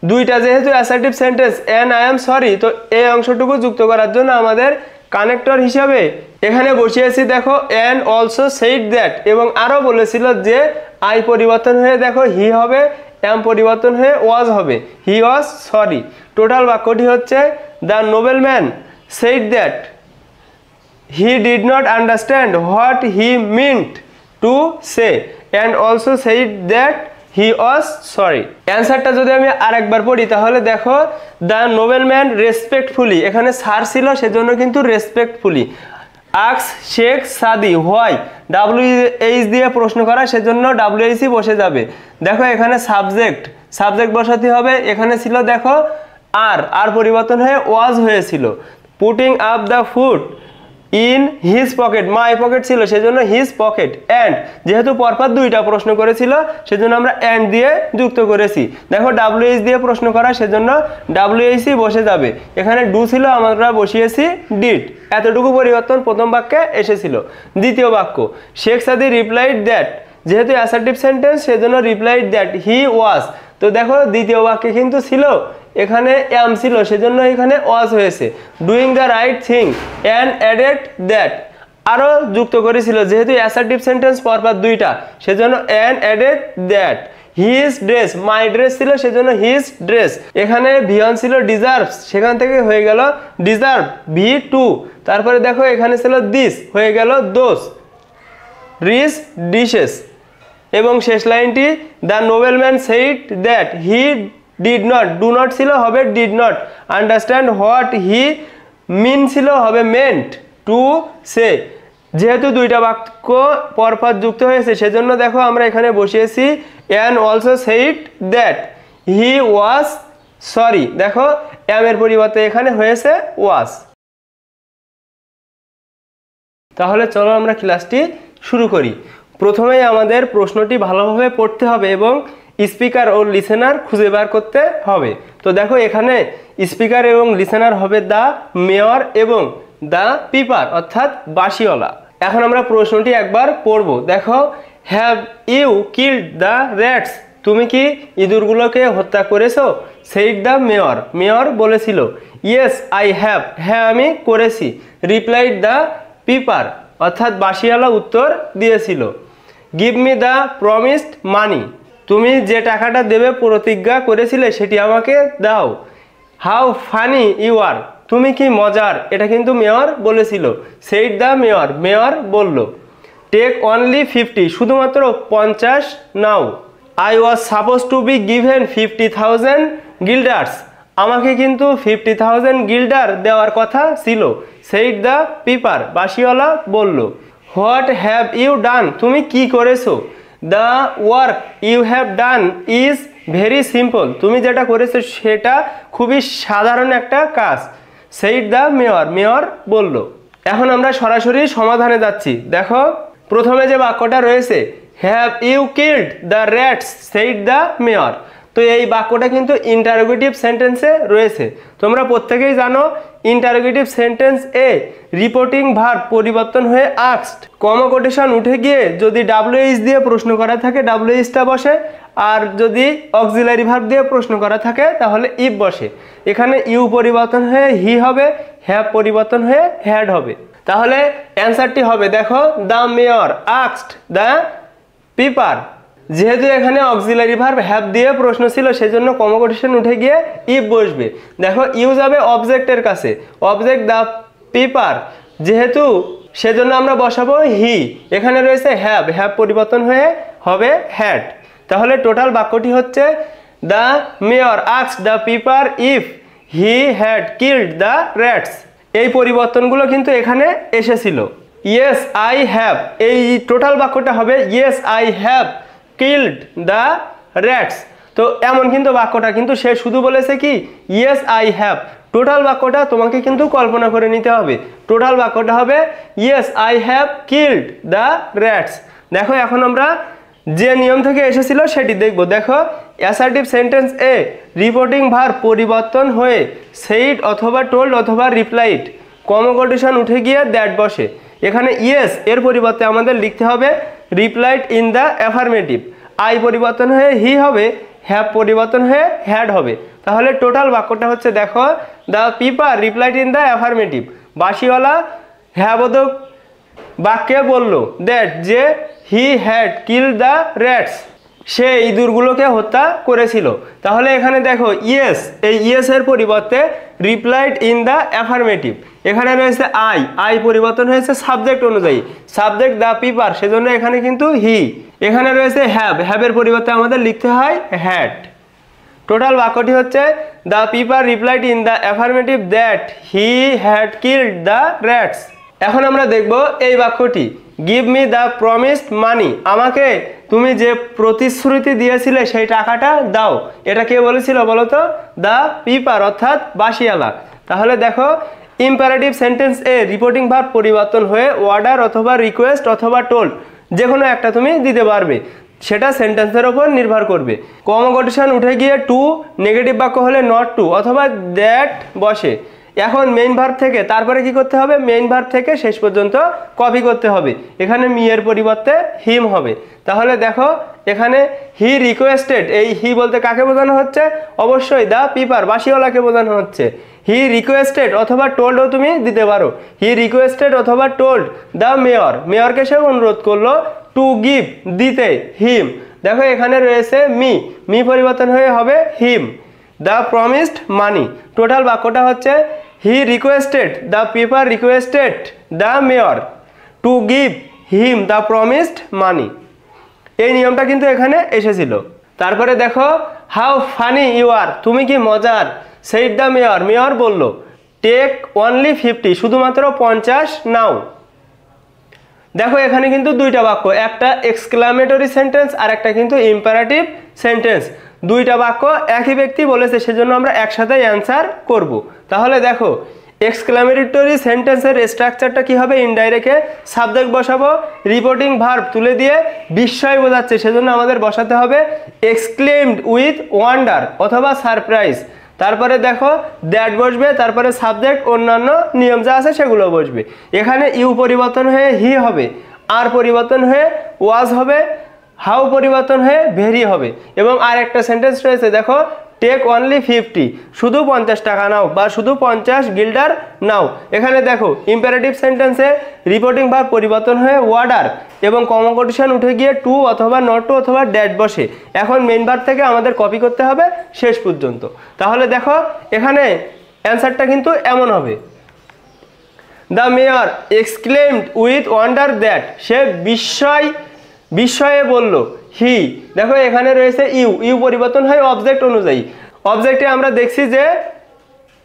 দুইটা যেহেতু assertive sentence and I am sorry, তো এই অংশটুকু যুক্ত করার জন্য আমাদের কানেক্টর হিসাবে এখানে বসিয়েছি দেখো অ্যান্ড অলসো সেইড দ্যাট, এবং আরও বলেছিল যে আই পরিবর্তন হয়ে দেখো হি হবে, এম পরিবর্তন হয়ে ওয়াজ হবে, হি ওয়াজ সরি। টোটাল বাক্যটি হচ্ছে the nobleman said that he did not understand what he meant to say and also said that he was sorry. অ্যান্সারটা যদি আমি আরেকবার পড়ি তাহলে দেখো দ্য নোবেলম্যান রেসপেক্টফুলি, এখানে স্যার ছিল সেজন্য কিন্তু respectfully, আক্স Sheikh Saadi why, WH দিয়ে প্রশ্ন করা সেজন্য WH বসে যাবে, দেখো এখানে সাবজেক্ট বসাতে হবে, এখানে ছিল দেখো আর পরিবর্তন হয়ে ওয়াজ হয়েছিল, putting up the food in his pocket, my pocket ছিল সেজন্য হিজ পকেট, অ্যান্ড যেহেতু পরপর দুইটা প্রশ্ন করেছিল সেজন্য আমরা অ্যান্ড দিয়ে যুক্ত করেছি, দেখো WH দিয়ে প্রশ্ন করা সেজন্য WH বসে যাবে, এখানে ডু ছিল আমরা বসিয়েছি ডিড, এতটুকু পরিবর্তন প্রথম বাক্যে এসেছিল। দ্বিতীয় বাক্য শেখ সাদি রিপ্লাইড দ্যাট, যেহেতু অ্যাসার্টিভ সেন্টেন্স সেজন্য রিপ্লাইড দ্যাট হি ওয়াজ, তো দেখো দ্বিতীয় বাক্যে কিন্তু ছিল এখানে এম ছিল সেজন্য এখানে ওয়াজ হয়েছে, doing the right thing and added that, আরও যুক্ত করেছিল যেহেতু অ্যাসার্টিভ সেন্টেন্স পরপর দুইটা সেজন্য and added that, his dress my dress ছিল সেজন্য হিজ ড্রেস, এখানে ভিয়ন ছিল ডিজার্ভস সেখান থেকে হয়ে গেল ডিজার্ভ ভি টু, তারপরে দেখো এখানে ছিল দিস হয়ে গেল দোস, রিচ ডিশেস, এবং শেষ লাইনটি the nobleman said that he did not, do not ছিল হবে did not, understand what he mean ছিল হবে মেন্ট টু সে, যেহেতু দুইটা বাক্য পরপর যুক্ত হয়েছে সেজন্য দেখো আমরা এখানে বসিয়েছি and also said that he was sorry, দেখো এম এর পরিবর্তে এখানে হয়েছে ওয়াজ। তাহলে চলো আমরা ক্লাসটি শুরু করি। প্রথমেই আমাদের প্রশ্নটি ভালোভাবে পড়তে হবে এবং স্পিকার ও লিসেনার খুঁজে বার করতে হবে। তো দেখো এখানে স্পিকার এবং লিসেনার হবে দ্য মেয়র এবং দ্য পিপার অর্থাৎ বাঁশিওয়ালা। এখন আমরা প্রশ্নটি একবার পড়ব। দেখো have you killed the rats, তুমি কি ইঁদুরগুলোকে হত্যা করেছো? সেইড দ্য মেয়র, মেয়র বলেছিল। ইয়েস আই হ্যাভ, হ্যাঁ আমি করেছি। রিপ্লাইড দ্য পিপার অর্থাৎ বাঁশিওয়ালা উত্তর দিয়েছিল। গিভ মি দ্য প্রমিসড মানি, তুমি যে টাকাটা দেবে প্রতিজ্ঞা করেছিলে সেটি আমাকে দাও। হাউ ফানি ইউ আর, তুমি কি মজার, এটা কিন্তু মেয়র বলেছিল। সেইড দ্য মেয়র, মেয়র বলল। টেক অনলি 50, শুধুমাত্র 50 নাও। I was suppose to be given 50,000 guilders, আমাকে কিন্তু 50,000 গিল্ডার দেওয়ার কথা ছিল। সেইড দ্য পিপার, বাঁশিওয়ালা বলল। হোয়াট হ্যাভ ইউ ডান, তুমি কি করেছো? The work you have done is very simple, তুমি যেটা করেছো সেটা খুবই সাধারণ একটা কাজ। সেইড দ্য মেয়র, মেয়র বলল। এখন আমরা সরাসরি সমাধানে যাচ্ছি। দেখো প্রথমে যে বাক্যটা রয়েছে have you killed the rats said the mayor, তো এই বাক্যটা কিন্তু ইন্টারোগেটিভ সেন্টেন্সে রয়েছে। তোমরা প্রত্যেকেই জানো ইন্টারোগেটিভ সেন্টেন্স এ রিপোর্টিং ভার্ব পরিবর্তন হয়ে আস্কড, কমা কোটেশন উঠে গিয়ে যদি WH দিয়ে প্রশ্ন করা থাকে WHটা বসে, আর যদি অক্সিলারি ভার্ব দিয়ে প্রশ্ন করা থাকে তাহলে ইফ বসে। এখানে ইউ পরিবর্তন হয়ে হি হবে, হ্যাভ পরিবর্তন হয়ে হ্যাড হবে। তাহলে অ্যান্সারটি হবে দেখো the mayor asked the pepper, যেহেতু এখানে অক্সিলারি ভার্ব হ্যাভ দিয়ে প্রশ্ন ছিল সেজন্য কমা কোটেশন উঠে গিয়ে ইফ বসবে। দেখো ইউ যাবে অবজেক্টের কাছে, অবজেক্ট দ্য পিপার যেহেতু সেজন্য আমরা বসাবো হি। এখানে রয়েছে হ্যাভ, হ্যাভ পরিবর্তন হয়ে হবে হ্যাড। তাহলে টোটাল বাক্যটি হচ্ছে the mayor asked the pepper if he had killed the rats. এই পরিবর্তনগুলো কিন্তু এখানে এসেছিল। ইয়েস আই হ্যাভ, এই টোটাল বাক্যটা হবে yes I have killed the rats. তো এমন কিন্তু বাক্যটা কিন্তু সে শুধু বলেছে কি ইয়েস আই হ্যাভ, টোটাল বাক্যটা তোমাকে কিন্তু কল্পনা করে নিতে হবে। টোটাল বাক্যটা হবে yes I have killed the rats. দেখো এখন আমরা যে নিয়ম থেকে এসেছিল সেটি দেখব। দেখো অ্যাসার্টিভ সেন্টেন্স এ রিপোর্টিং ভার্ব পরিবর্তন হয়ে সেইড অথবা টোল্ড অথবা রিপ্লাইড, কর্মকন্ডিশন উঠে গিয়ে দ্যাট বসে। এখানে ইয়েস এর পরিবর্তে আমাদের লিখতে হবে replied in the affirmative. I পরিবর্তন হয়ে হি হবে, হ্যাভ পরিবর্তন হয়ে হ্যাড হবে। তাহলে টোটাল বাক্যটা হচ্ছে দেখো the piper replied in the affirmative. বাঁশিওয়ালা হ্যাবোধক বাক্যে বলল দ্যাট যে he had killed the rats, সে ইঁদুরগুলোকে হত্যা করেছিল। তাহলে এখানে দেখো ইয়েস, এই ইয়েস এর পরিবর্তে রিপ্লাইড ইন দ্য অ্যাফার্মেটিভ। এখানে রয়েছে আই, আই পরিবর্তন হয়েছে সাবজেক্ট অনুযায়ী, সাবজেক্ট দ্য পিপার, সেজন্য এখানে কিন্তু হি। এখানে রয়েছে হ্যাভ, হ্যাভের পরিবর্তে আমাদের লিখতে হয় হ্যাড। টোটাল বাক্যটি হচ্ছে the piper replied in the affirmative that he had killed the rats. এখন আমরা দেখব এই বাক্যটি গিভ মি দ্য প্রমিসড মানি, আমাকে তুমি যে প্রতিশ্রুতি দিয়েছিলে সেই টাকাটা দাও। এটা কে বলেছিল বলো তো? দ্য পিপার অর্থাৎ বাঁশিওয়ালা। তাহলে দেখো ইম্পারেটিভ সেন্টেন্স এ রিপোর্টিং ভার্ব পরিবর্তন হয়ে অর্ডার অথবা রিকোয়েস্ট অথবা টোল্ড যে কোনো একটা তুমি দিতে পারবে, সেটা সেন্টেন্সের ওপর নির্ভর করবে। কর্মকন্ডিশন উঠে গিয়ে টু, নেগেটিভ বাক্য হলে নট টু অথবা দ্যাট বসে। এখন মেইন ভার্ব থেকে তারপরে কি করতে হবে? মেইন ভার্ব থেকে শেষ পর্যন্ত কপি করতে হবে। এখানে মি এর পরিবর্তে হিম হবে। তাহলে দেখো এখানে হি রিকোয়েস্টেড, এই হি বলতে কাকে বোঝানো হচ্ছে? অবশ্যই দ্য পিপার, বাঁশিওয়ালাকে বোঝানো হচ্ছে। হি রিকোয়েস্টেড অথবা টোল্ডও তুমি দিতে পারো। হি রিকোয়েস্টেড অথবা টোল্ড দ্য মেয়র, মেয়রকে সে অনুরোধ করলো টু গিভ দিতে হিম। দেখো এখানে রয়েছে মি, মি পরিবর্তন হয়ে হবে him the promised money. Total বাক্যটা হচ্ছে he requested, the piper requested the mayor to give him the promised money. এই নিয়মটা কিন্তু এখানে এসেছিল। তারপরে দেখো হাউ ফানি ইউ আর, তুমি কি মজার। সেইড দ্য মেয়র, মেয়র বলল টেক অনলি 50, শুধুমাত্র 50 নাও। দেখো এখানে কিন্তু দুইটা বাক্য, একটা এক্সক্লামেটরি সেন্টেন্স আর একটা কিন্তু ইম্পারেটিভ সেন্টেন্স। দুইটা বাক্য একই ব্যক্তি বলেছে, সেজন্য আমরা একসাথে অ্যান্সার করব। তাহলে দেখো এক্সক্লামেটরি সেন্টেন্সের স্ট্রাকচারটা কি হবে? ইনডাইরেক্টে সাবজেক্ট বসাবো, রিপোর্টিং ভার্ব তুলে দিয়ে বিস্ময় বোঝাচ্ছে, সেজন্য আমাদের বসাতে হবে এক্সক্লেমড উইথ ওয়ান্ডার অথবা সারপ্রাইজ। তারপরে দেখো দ্যাট বসবে, তারপরে সাবজেক্ট অন্যান্য নিয়ম যা আছে সেগুলো বসবে। এখানে ইউ পরিবর্তন হয়ে হি হবে, আর পরিবর্তন হয়ে ওয়াজ হবে, হাউ পরিবর্তন হয়ে ভেরি হবে। এবং আর একটা সেন্টেন্স রয়েছে দেখো টেক অনলি 50, শুধু 50 টাকা নাও বা শুধু 50 গিল্ডার নাও। এখানে দেখো ইম্পারেটিভ সেন্টেন্সে রিপোর্টিং ভার্ব পরিবর্তন হয়ে ওয়ার্ডার এবং কর্মকন্ডিশন উঠে গিয়ে টু অথবা নট টু অথবা ড্যাট বসে। এখন মেইন ভার্ব থেকে আমাদের কপি করতে হবে শেষ পর্যন্ত। তাহলে দেখো এখানে অ্যান্সারটা কিন্তু এমন হবে the mayor exclaimed with wonder that, সে বিস্ময়ে বলল হি। দেখো এখানে রয়েছে ইউ, ইউ পরিবর্তন হয় অবজেক্ট অনুযায়ী। অবজেক্টে আমরা দেখছি যে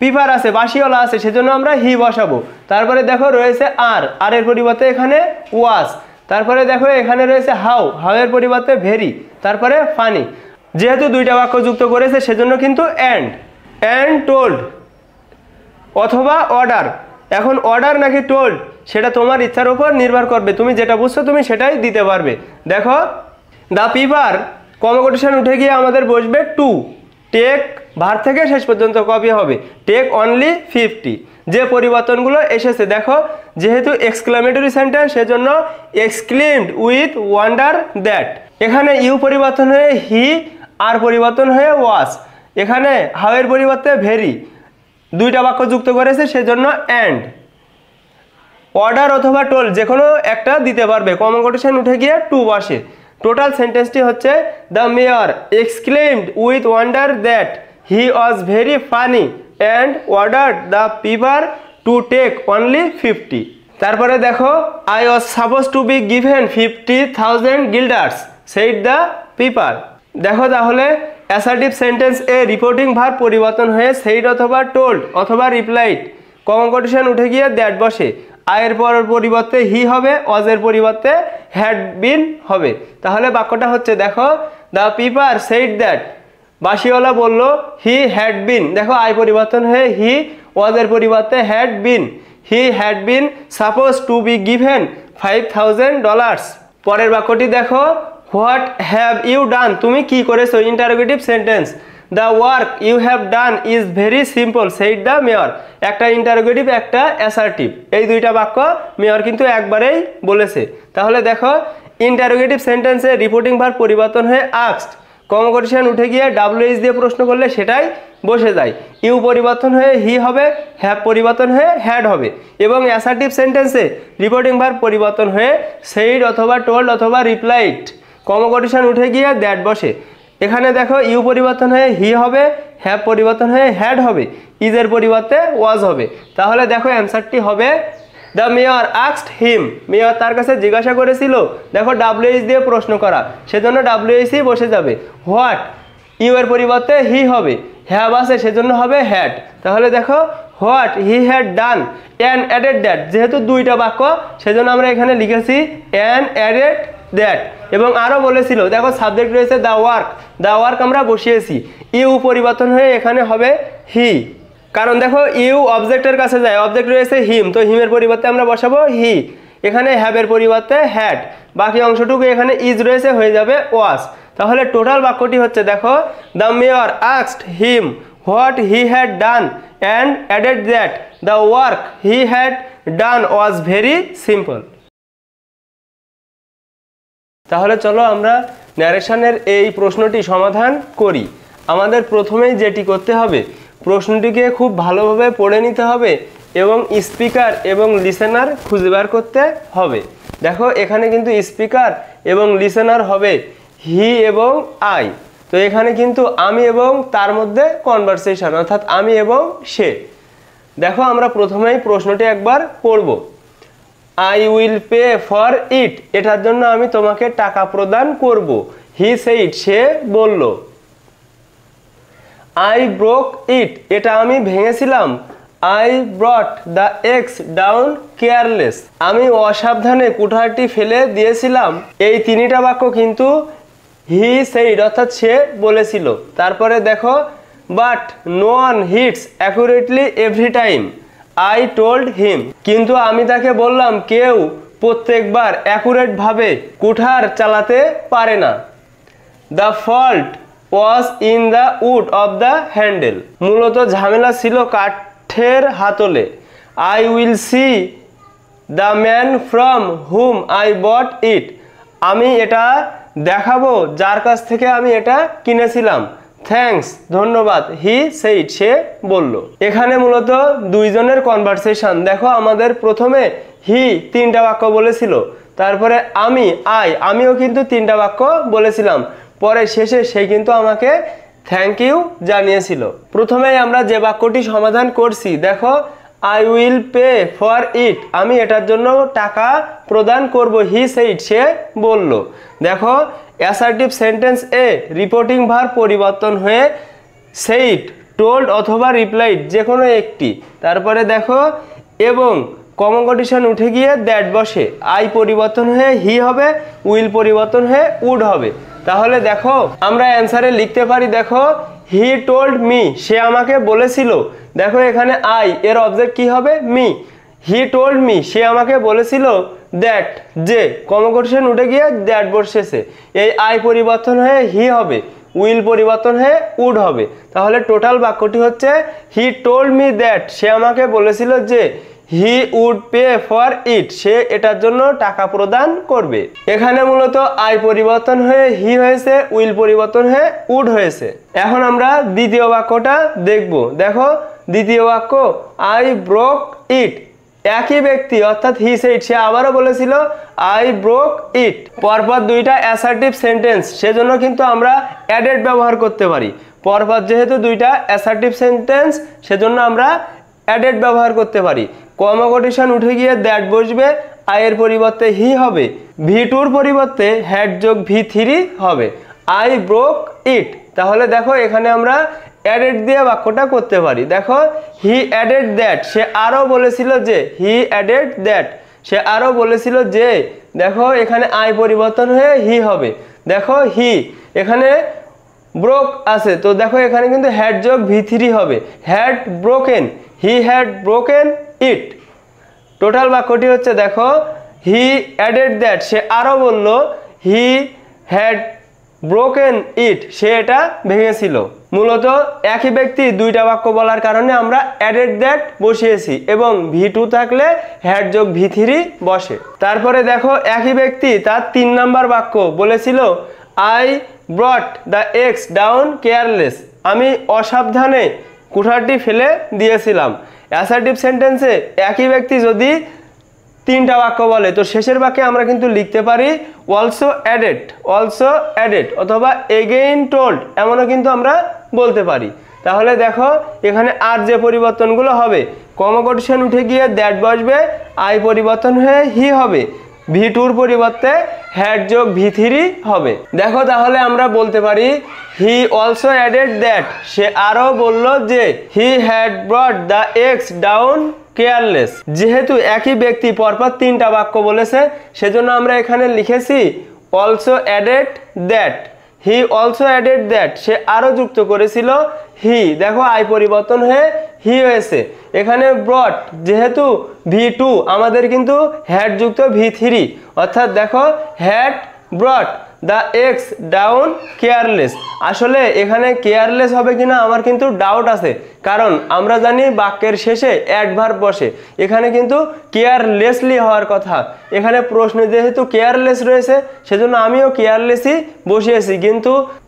পিপার আছে, বাঁশিওয়ালা আছে, সেজন্য আমরা হি বসাবো। তারপরে দেখো রয়েছে আর, আর এর পরিবর্তে এখানে ওয়াজ। তারপরে দেখো এখানে রয়েছে হাউ, হাউ এর পরিবর্তে ভেরি, তারপরে ফানি। যেহেতু দুইটা বাক্য যুক্ত করেছে সেজন্য কিন্তু অ্যান্ড টোল্ড অথবা অর্ডার। এখন অর্ডার নাকি টোল্ড সেটা তোমার ইচ্ছার উপর নির্ভর করবে, তুমি যেটা বুঝছো তুমি সেটাই দিতে পারবে। দেখো দ্য পিপার কর্মকন্ডিশন উঠে গিয়ে আমাদের বসবে টু, টেক ভার্ব থেকে শেষ পর্যন্ত কপি হবে টেক অনলি 50। যে পরিবর্তনগুলো এসেছে দেখো, যেহেতু এক্সক্লামেটরি সেন্টেন্স সেজন্য এক্সক্লেমড উইথ ওয়ান্ডার দ্যাট। এখানে ইউ পরিবর্তন হয়ে হি, আর পরিবর্তন হয়ে ওয়াজ। এখানে হাউ এর পরিবর্তে ভেরি, দুইটা বাক্য যুক্ত করেছে সেজন্য অ্যান্ড। অর্ডার অথবা টোল যে কোনো একটা দিতে পারবে, কর্মকন্ডিশন উঠে গিয়ে টু বসে। টোটাল সেন্টেন্সটি হচ্ছে the mayor exclaimed with wonder that he was very funny and ordered the piper to take only 50। তারপরে দেখো I was suppose to be given 50,000 guilders said the piper. দেখো তাহলে অ্যাসার্টিভ সেন্টেন্স এ reporting verb পরিবর্তন হয়ে said অথবা told অথবা replied, কর্মকন্ডিশন উঠে গিয়ে দ্যাট বসে। আয়ের পরিবর্তে হি হবে, অজের পরিবর্তে হ্যাড বিন হবে। তাহলে বাক্যটা হচ্ছে দেখো দ্য পিপার সেইড দ্যাট, বাসিওয়ালা বলল হি হ্যাড বিন, দেখো আই পরিবর্তন হয়ে হি, ওয়াজের পরিবর্তে had been, he had bin suppose to be given $5,000। পরের বাক্যটি দেখো, হোয়াট হ্যাভ ইউ ডান, তুমি কি করেছো, interrogative sentence. The work you have done is very simple said the mayor, একটা ইন্টারোগেটিভ একটা অ্যাসার্টিভ, এই দুইটা বাক্য মেয়র কিন্তু একবারেই বলেছে। তাহলে দেখো ইন্টারোগেটিভ সেন্টেন্সে রিপোর্টিং ভার্ব পরিবর্তন হয়ে আস্কড, কনভারসেশন উঠে গিয়ে WH দিয়ে প্রশ্ন করলে সেটাই বসে যায়। ইউ পরিবর্তন হয়ে হি হবে, হ্যাভ পরিবর্তন হয়ে হ্যাড হবে, এবং অ্যাসার্টিভ সেন্টেন্সে রিপোর্টিং ভার্ব পরিবর্তন হয়ে সেইড অথবা টোল্ড অথবা রিপ্লাইড, কনভারসেশন উঠে গিয়ে দ্যাট বসে। এখানে দেখো ইউ পরিবর্তন হয়ে হি হবে, হ্যাভ পরিবর্তন হয়ে হ্যাড হবে, ইজের পরিবর্তে ওয়াজ হবে। তাহলে দেখো অ্যান্সারটি হবে the mayor asked him, mayor তার কাছে জিজ্ঞাসা করেছিল, দেখো WH দিয়ে প্রশ্ন করা, সেজন্য WH বসে যাবে। হোয়াট ইউ এর পরিবর্তে হি হবে, হ্যাভ আছে সেজন্য হবে হ্যাড। তাহলে দেখো what he had done and added that, যেহেতু দুইটা বাক্য সেজন্য আমরা এখানে লিখেছি অ্যান্ড অ্যাডেড দ্যাট। এবং আরও বলেছিল, দেখো সাবজেক্ট রয়েছে দ্য ওয়ার্ক, দ্য ওয়ার্ক আমরা বসিয়েছি, ইউ পরিবর্তন হয়ে এখানে হবে হি, কারণ দেখো ইউ অবজেক্টের কাছে যায়, অবজেক্ট রয়েছে হিম, তো হিমের পরিবর্তে আমরা বসাবো হি, এখানে হ্যাভের পরিবর্তে হ্যাড, বাকি অংশটুকু এখানে ইজ রয়েছে হয়ে যাবে ওয়াজ। তাহলে টোটাল বাক্যটি হচ্ছে দেখো the mayor asked him what he had done and added that the work he had done was very simple. তাহলে চলো আমরা ন্যারেশনের এই প্রশ্নটি সমাধান করি। আমাদের প্রথমেই যেটি করতে হবে, প্রশ্নটিকে খুব ভালোভাবে পড়ে নিতে হবে এবং স্পিকার এবং লিসেনার খুঁজে বার করতে হবে। দেখো এখানে কিন্তু স্পিকার এবং লিসেনার হবে হি এবং আই, তো এখানে কিন্তু আমি এবং তার মধ্যে কনভারসেশন, অর্থাৎ আমি এবং সে। দেখো আমরা প্রথমেই প্রশ্নটি একবার পড়ব। আই উইল পে ফর ইট, এটার জন্য আমি তোমাকে টাকা প্রদান করব। হি সেইড, সে বলল। আই ব্রোক ইট, এটা আমি ভেঙেছিলাম। I brought the axe down careless, আমি অসাবধানে কুঠারটি ফেলে দিয়েছিলাম। এই তিনটা বাক্য কিন্তু হি সেইড অর্থাৎ সে বলেছিল। তারপরে দেখো but no one hits accurately every time I told him, কিন্তু আমি তাকে বললাম কেউ প্রত্যেকবার অ্যাকুরেটভাবে কুঠার চালাতে পারে না। The fault was in the wood of the handle, মূলত ঝামেলা ছিল কাঠের হাতলে। I will see the man from whom I bought it, আমি এটা দেখাবো যার কাছ থেকে আমি এটা কিনেছিলাম। থ্যাঙ্কস, ধন্যবাদ। হি সেইড, সে বলল। এখানে মূলত দুইজনের কনভারসেশন। দেখো আমাদের প্রথমে হি তিনটা বাক্য বলেছিল, তারপরে আমিও কিন্তু তিনটা বাক্য বলেছিলাম, পরে শেষে সে কিন্তু আমাকে থ্যাংক ইউ জানিয়েছিল। প্রথমেই আমরা যে বাক্যটি সমাধান করছি, দেখো আই উইল পে ফর ইট, আমি এটার জন্য টাকা প্রদান করব। হি সেইড, সে বলল। দেখো অ্যাসার্টিভ সেন্টেন্স এ রিপোর্টিং ভার্ব পরিবর্তন হয়ে সেইড, টোল্ড অথবা রিপ্লাইড যে কোনো একটি। তারপরে দেখো এবং কনভারসেশন উঠে গিয়ে দ্যাট বসে, আই পরিবর্তন হয়ে হি হবে, উইল পরিবর্তন হয়ে উড হবে। তাহলে দেখো আমরা অ্যান্সারে লিখতে পারি, দেখো হি টোল্ড মি, সে আমাকে বলেছিল। দেখো এখানে আই এর অবজেক্ট কি হবে, মি। হি টোল্ড মি, সে আমাকে বলেছিল দ্যাট, যে কনভারসেশন উঠে গিয়ে দ্যাট বসেছে, এই আই পরিবর্তন হয়ে হি হবে, উইল পরিবর্তন হয়ে উড হবে। তাহলে টোটাল বাক্যটি হচ্ছে হি টোল্ড মি দ্যাট, সে আমাকে বলেছিল যে he would pay for it, সে এটার জন্য টাকা প্রদান করবে। এখানে মূলত আই পরিবর্তন হয়ে হি হয়েছে, উইল পরিবর্তন হয়ে উড হয়েছে। এখন আমরা দ্বিতীয় বাক্যটা দেখব। দেখো দ্বিতীয় বাক্য আই ব্রোক ইট, একই ব্যক্তি অর্থাৎ হি সেইড, সে আবারও বলেছিল আই ব্রোক ইট। পরপর দুইটা অ্যাসার্টিভ সেন্টেন্স, সেজন্য কিন্তু আমরা অ্যাডেড ব্যবহার করতে পারি। পরপর যেহেতু দুইটা অ্যাসার্টিভ সেন্টেন্স, সেজন্য আমরা অ্যাডেড ব্যবহার করতে পারি। কনভারসেশন উঠে গিয়ে দ্যাট বসবে, আই এর পরিবর্তে হি হবে, V2 পরিবর্তে হ্যাড যোগ V3 হবে। আই ব্রোক ইট। তাহলে দেখো এখানে আমরা অ্যাডেড দিয়ে বাক্যটা করতে পারি। দেখো হি অ্যাডেড দ্যাট, সে আরও বলেছিল যে, হি অ্যাডেড দ্যাট, সে আরও বলেছিল যে। দেখো এখানে আই পরিবর্তন হয়ে হি হবে। দেখো হি, এখানে ব্রোক আছে, তো দেখো এখানে কিন্তু হ্যাড যোগ V3 হবে, had broken, he had broken it. Total বাক্যটি হচ্ছে দেখো হি অ্যাডেড দ্যাট, সে আরও বলল, হি হ্যাড ব্রোকেন ইট, সে এটা ভেঙেছিল। মূলত একই ব্যক্তি দুইটা বাক্য বলার কারণে আমরা অ্যাডেড দ্যাট বসিয়েছি এবং V2 থাকলে হ্যাড যোগ V3 বসে। তারপরে দেখো একই ব্যক্তি তার 3 নাম্বার বাক্য বলেছিল I brought the axe down careless, আমি অসাবধানে কুঠারটি ফেলে দিয়েছিলাম। অ্যাসার্টিভ সেন্টেন্সে একই ব্যক্তি যদি 3টা বাক্য বলে তো শেষের বাক্যে আমরা কিন্তু লিখতে পারি অলসো অ্যাডেড অথবা এগেইন টোল্ড, এমনও কিন্তু আমরা বলতে পারি। তাহলে দেখো এখানে আর যে পরিবর্তনগুলো হবে, কমা কোটেশন উঠে গিয়ে দ্যাট বসবে, আই পরিবর্তন হয়ে হি হবে, V2 পরিবর্তে হ্যাড যোগ V3 হবে। দেখো তাহলে আমরা বলতে পারি হি অলসো অ্যাডেড দ্যাট, সে আরও বলল যে he had brought the axe down careless. যেহেতু একই ব্যক্তি পরপর 3টা বাক্য বলেছে সেজন্য আমরা এখানে লিখেছি also added that, he also added that, সে আরও যুক্ত করেছিল হি, দেখো আই পরিবর্তন হয়ে হি হয়েছে। এখানে ব্রট যেহেতু V2 আমাদের কিন্তু হ্যাড যুক্ত V3, অর্থাৎ দেখো had brought the axe down careless. আসলে এখানে কেয়ারলেস হবে কিনা আমার কিন্তু ডাউট আছে, কারণ আমরা জানি বাক্যের শেষে অ্যাডভার্ব বসে, এখানে কিন্তু কেয়ারলেসলি হওয়ার কথা। এখানে প্রশ্নে যেহেতু কেয়ারলেস রয়েছে সেজন্য আমিও কেয়ারলেসই বসিয়েছি,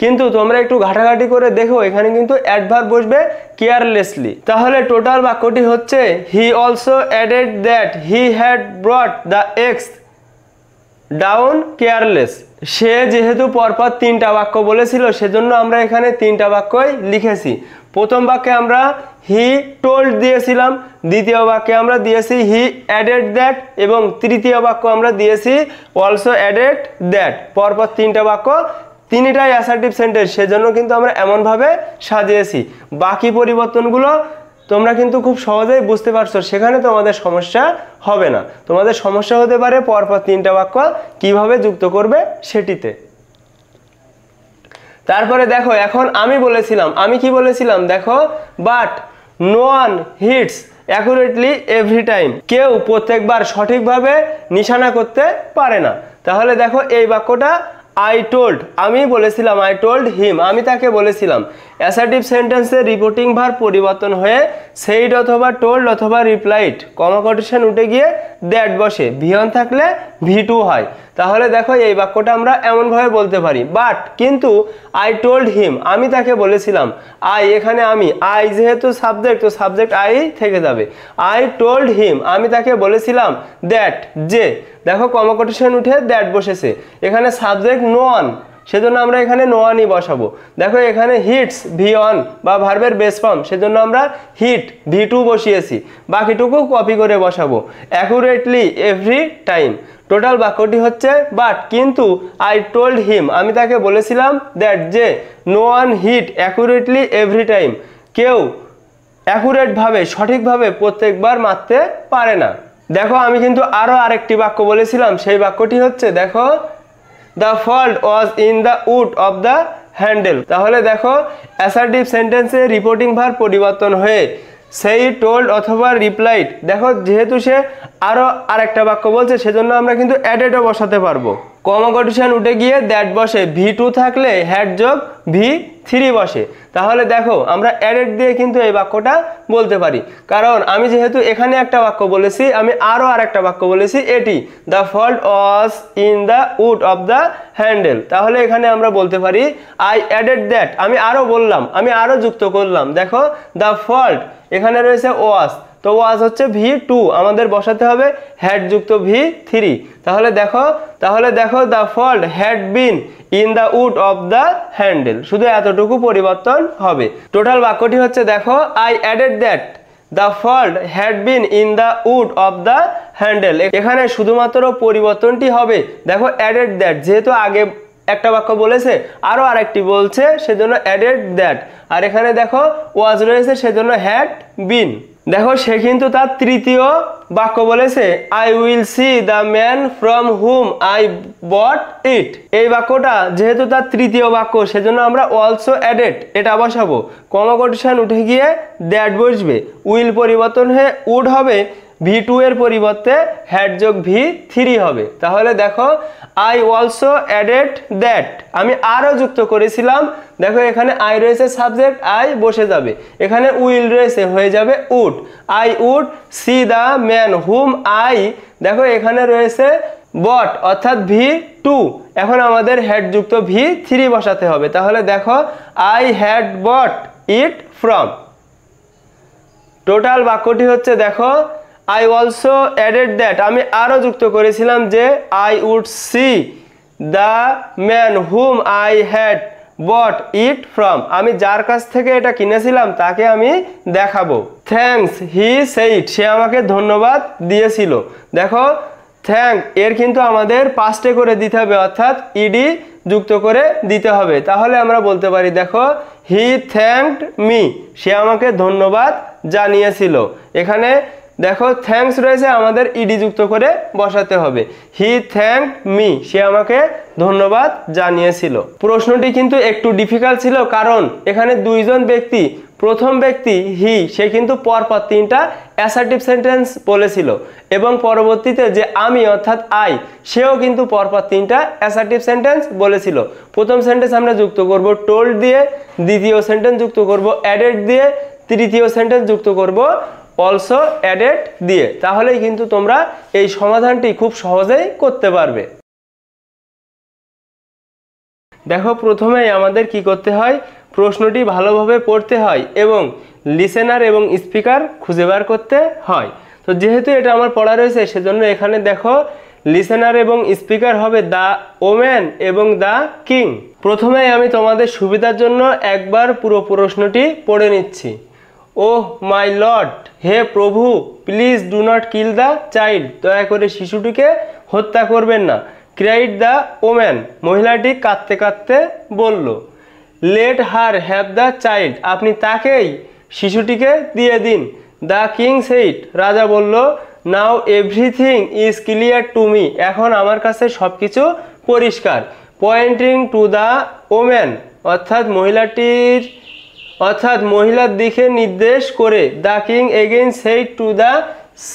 কিন্তু তোমরা একটু ঘাটাঘাটি করে দেখো এখানে কিন্তু অ্যাডভার্ব বসবে কেয়ারলেসলি। তাহলে টোটাল বাক্যটি হচ্ছে he also added that he had brought the axe down careless. সে যেহেতু পরপর 3টা বাক্য বলেছিল সেজন্য আমরা এখানে 3টা বাক্যই লিখেছি। প্রথম বাক্যে আমরা হি টোল্ড দিয়েছিলাম, দ্বিতীয় বাক্যে আমরা দিয়েছি হি অ্যাডেড দ্যাট এবং তৃতীয় বাক্য আমরা দিয়েছি অলসো অ্যাডেড দ্যাট। পরপর 3টা বাক্য, 3টাই অ্যাসার্টিভ সেন্টেন্স, সেজন্য কিন্তু আমরা এমনভাবে সাজিয়েছি। বাকি পরিবর্তনগুলো তোমরা কিন্তু খুব সহজেই বুঝতে পারছো, সেখানে তোমাদের সমস্যা হবে না। তোমাদের সমস্যা হতে পারে পরপর 3টা বাক্য কিভাবে যুক্ত করবে সেটিতে। তারপরে দেখো এখন আমি কি বলেছিলাম দেখো, but no one hits accurately every time, কেউ প্রত্যেকবার সঠিকভাবে নিশানা করতে পারে না। তাহলে দেখো এই বাক্যটা আই টোল্ড, আমি বলেছিলাম আই টোল্ড হিম, আমি তাকে বলেছিলাম। অ্যাসার্টিভ সেন্টেন্সে রিপোর্টিং ভার্ব পরিবর্তন হয়ে সেইড অথবা টোল্ড অথবা রিপ্লাইড, কমা কোটেশন উঠে গিয়ে দ্যাট বসে, V1 থাকলে V2 হয়। তাহলে দেখো এই বাক্যটা আমরা এমনভাবে বলতে পারি, বাট কিন্তু আই টোল্ড হিম, আমি তাকে বলেছিলাম। এখানে আই যেহেতু সাবজেক্ট, তো সাবজেক্ট আই থেকে যাবে। আই টোল্ড হিম, আমি তাকে বলেছিলাম দ্যাট, যে দেখো কমা কোটেশন উঠে দ্যাট বসেছে, এখানে সাবজেক্ট নো ওয়ান, সেজন্য আমরা এখানে নো ওয়ানই বসাবো। দেখো এখানে হিটস V1 বা ভার্বের বেস ফর্ম, সেজন্য আমরা হিট V2 বসিয়েছি, বাকিটুকু কপি করে বসাবো। অ্যাকুরেটলি এভরি টাইম, টোটাল বাক্যটি হচ্ছে বাট কিন্তু আই টোল্ড হিম, আমি তাকে বলেছিলাম দ্যাট, যে no one hit accurately every time, কেউ অ্যাকুরেটভাবে সঠিকভাবে প্রত্যেকবার মারতে পারে না। দেখো আমি কিন্তু আরেকটি বাক্য বলেছিলাম, সেই বাক্যটি হচ্ছে দেখো the fault was in the wood of the handle. তাহলে দেখো অ্যাসার্টিভ সেন্টেন্সে রিপোর্টিং ভার্ব পরিবর্তন হয়ে সেই টোল্ড অথবা রিপ্লাইড, দেখো যেহেতু সে আরেকটা বাক্য বলছে সেজন্য আমরা কিন্তু অ্যাডেডও বসাতে পারবো। কমা কোটেশন উঠে গিয়ে দ্যাট বসে, V2 থাকলে হ্যাড যোগ V3 বসে। তাহলে দেখো আমরা অ্যাডেড দিয়ে কিন্তু এই বাক্যটা বলতে পারি, কারণ আমি যেহেতু এখানে একটা বাক্য বলেছি, আমি আরেকটা বাক্য বলেছি এটি, the fault was in the wood of the handle. তাহলে এখানে আমরা বলতে পারি আই অ্যাডেড দ্যাট, আমি বললাম, আমি যুক্ত করলাম। দেখো দ্য ফল্ট এখানে রয়েছে ওয়াজ, তো ওয়াজ হচ্ছে V2, আমাদের বসাতে হবে হ্যাড যুক্ত V3। তাহলে দেখো the fault had been in the wood of the handle, শুধু এতটুকু পরিবর্তন হবে। টোটাল বাক্যটি হচ্ছে দেখো I added that the fault had been in the wood of the handle. এখানে শুধুমাত্র পরিবর্তনটি হবে দেখো অ্যাডেড দ্যাট, যেহেতু আগে একটা বাক্য বলেছে আরেকটি বলছে সেজন্য অ্যাডেড দ্যাট, আর এখানে দেখো ওয়াজ রয়েছে সেজন্য হ্যাড বিন। দেখো সে কিন্তু তার তৃতীয় বাক্য বলেছে, I will see the man from whom I bought it. এই বাক্যটা যেহেতু তার তৃতীয় বাক্য সেজন্য আমরা অলসো অ্যাডেড এটা বসাবো। কমা কোটেশন উঠে গিয়ে দ্যাট বসবে, উইল পরিবর্তন হয়ে উড হবে, V2 এর পরিবর্তে হ্যাড যোগ V3 হবে। তাহলে দেখো আই অলসো অ্যাডেড দ্যাট, আমি আরও যুক্ত করেছিলাম। দেখো এখানে আই রয়েছে সাবজেক্ট, আই বসে যাবে, এখানে উইল রয়েছে হয়ে যাবে would. I would see the man whom I, দেখো এখানে রয়েছে বট অর্থাৎ V2, এখন আমাদের হ্যাড যুক্ত V3 বসাতে হবে। তাহলে দেখো I had bought it from. Total বাক্যটি হচ্ছে দেখো আই অলসো অ্যাডেড দ্যাট, আমি আরও যুক্ত করেছিলাম যে I would see the man whom I had bought it from, আমি যার কাছ থেকে এটা কিনেছিলাম তাকে আমি দেখাবো। থ্যাঙ্কস হি সেইড, সে আমাকে ধন্যবাদ দিয়েছিল। দেখো থ্যাঙ্ক এর কিন্তু আমাদের পাস্টে করে দিতে হবে, অর্থাৎ ইডি যুক্ত করে দিতে হবে। তাহলে আমরা বলতে পারি দেখো হি থ্যাঙ্কড মি, সে আমাকে ধন্যবাদ জানিয়েছিল। এখানে দেখো থ্যাঙ্কস রয়েছে, আমাদের ইডি যুক্ত করে বসাতে হবে। হি থ্যাঙ্কড মি, সে আমাকে ধন্যবাদ জানিয়েছিল। প্রশ্নটি কিন্তু একটু ডিফিকাল্ট ছিল, কারণ এখানে দুইজন ব্যক্তি, প্রথম ব্যক্তি হি, সে কিন্তু পরপর তিনটা অ্যাসার্টিভ সেন্টেন্স বলেছিল, এবং পরবর্তীতে যে আমি অর্থাৎ আই, সেও কিন্তু পরপর তিনটা অ্যাসার্টিভ সেন্টেন্স বলেছিল। প্রথম সেন্টেন্স আমরা যুক্ত করব টোল্ড দিয়ে, দ্বিতীয় সেন্টেন্স যুক্ত করব অ্যাডেড দিয়ে, তৃতীয় সেন্টেন্স যুক্ত করব অলসো অ্যাডেড দিয়ে। তাহলেই কিন্তু তোমরা এই সমাধানটি খুব সহজেই করতে পারবে। দেখো প্রথমেই আমাদের কি করতে হয়, প্রশ্নটি ভালোভাবে পড়তে হয় এবং লিসেনার এবং স্পিকার খুঁজে বার করতে হয়। তো যেহেতু এটা আমার পড়া রয়েছে সেজন্য এখানে দেখো লিসেনার এবং স্পিকার হবে দ্য ওম্যান এবং দ্য কিং। প্রথমেই আমি তোমাদের সুবিধার জন্য একবার পুরো প্রশ্নটি পড়ে নিচ্ছি। ওহ মাই লর্ড, হে প্রভু, please do not kill the child, দয়া করে শিশুটিকে হত্যা করবেন না। ক্রাইড দ্য ওম্যান, মহিলাটি কাঁদতে কাঁদতে বলল। Let her have the child, আপনি তাকেই শিশুটিকে দিয়ে দিন। দ্য কিং সেইড, রাজা বলল। নাও everything is clear to me, এখন আমার কাছে সব কিছু পরিষ্কার। পয়েন্টিং টু দ্য ওম্যান, অর্থাৎ মহিলার দিকে নির্দেশ করে। The king again said to the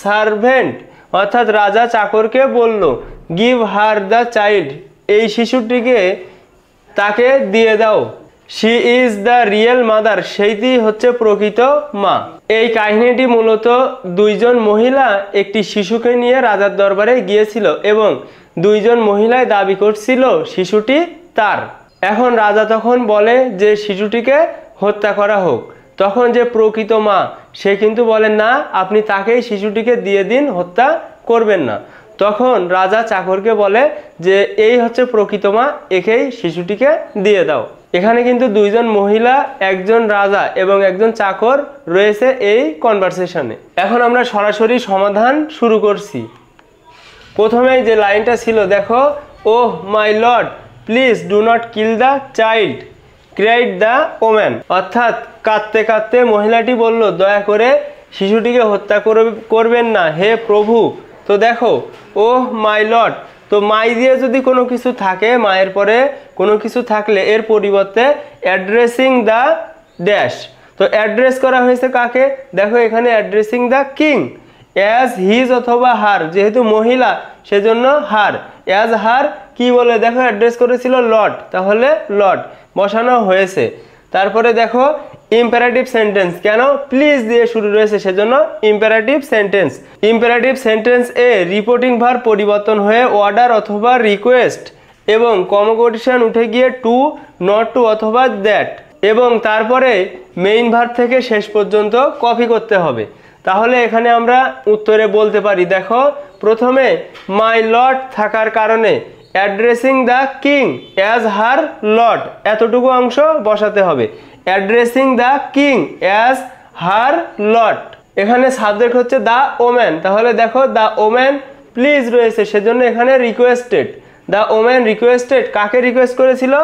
servant, অর্থাৎ রাজা চাকরকে বলল। গিভ হার দ্য চাইল্ড, এই শিশুটিকে তাকে দিয়ে দাও। She is the real mother, সেইটি হচ্ছে প্রকৃত মা। এই কাহিনীটি মূলত দুইজন মহিলা একটি শিশুকে নিয়ে রাজার দরবারে গিয়েছিল এবং দুইজন মহিলাই দাবি করছিল শিশুটি তার। এখন রাজা তখন বলে যে শিশুটিকে হত্যা করা হোক। তখন যে প্রকৃত মা সে কিন্তু বলেন না, আপনি তাকেই শিশুটিকে দিয়ে দিন, হত্যা করবেন না। তখন রাজা চাকরকে বলে যে এই হচ্ছে প্রকৃত মা, একেই শিশুটিকে দিয়ে দাও। এখানে কিন্তু দুইজন মহিলা, একজন রাজা এবং একজন চাকর রয়েছে এই কনভারসেশনে। এখন আমরা সরাসরি সমাধান শুরু করছি। প্রথমেই যে লাইনটা ছিল দেখো, oh my lord, please do not kill the child, cried the woman, অর্থাৎ কাঁদতে কাঁদতে মহিলাটি বলল দয়া করে শিশুটিকে হত্যা করবেন না হে প্রভু। তো দেখো ওহ মাই লর্ড, তো মাই দিয়ে যদি কোনো কিছু থাকে, মায়ের পরে কোনো কিছু থাকলে এর পরিবর্তে অ্যাড্রেসিং দ্য ড্যাশ, তো অ্যাড্রেস করা হয়েছে কাকে, দেখো এখানে addressing the king. As his অথবা হার, যেহেতু মহিলা সেজন্য হার। অ্যাজ হার কি বলে, দেখো অ্যাড্রেস করেছিল লর্ড, তাহলে লর্ড বসানো হয়েছে। তারপরে দেখো ইম্পারেটিভ সেন্টেন্স, কেন প্লিজ দিয়ে শুরু রয়েছে সেজন্য ইম্পারেটিভ সেন্টেন্স। ইম্পারেটিভ সেন্টেন্স এ রিপোর্টিং ভার্ব পরিবর্তন হয়ে অর্ডার অথবা রিকোয়েস্ট এবং কমোকোটেশন উঠে গিয়ে টু, নট টু অথবা দ্যাট, এবং তারপরে মেইন ভার্ব থেকে শেষ পর্যন্ত কপি করতে হবে। তাহলে এখানে আমরা উত্তরে বলতে পারি দেখো প্রথমে মাই লর্ড থাকার কারণে addressing the king as her Lord, এতটুকু অংশ বসাতে হবে। Addressing the king as her Lord, এখানে সাবজেক্ট হচ্ছে দ্য ওম্যান, তাহলে দেখো দ্য ওম্যান প্লিজ রয়েছে সেজন্য এখানে রিকোয়েস্টেড। দ্য ওম্যান রিকোয়েস্টেড, কাকে রিকোয়েস্ট করেছিল,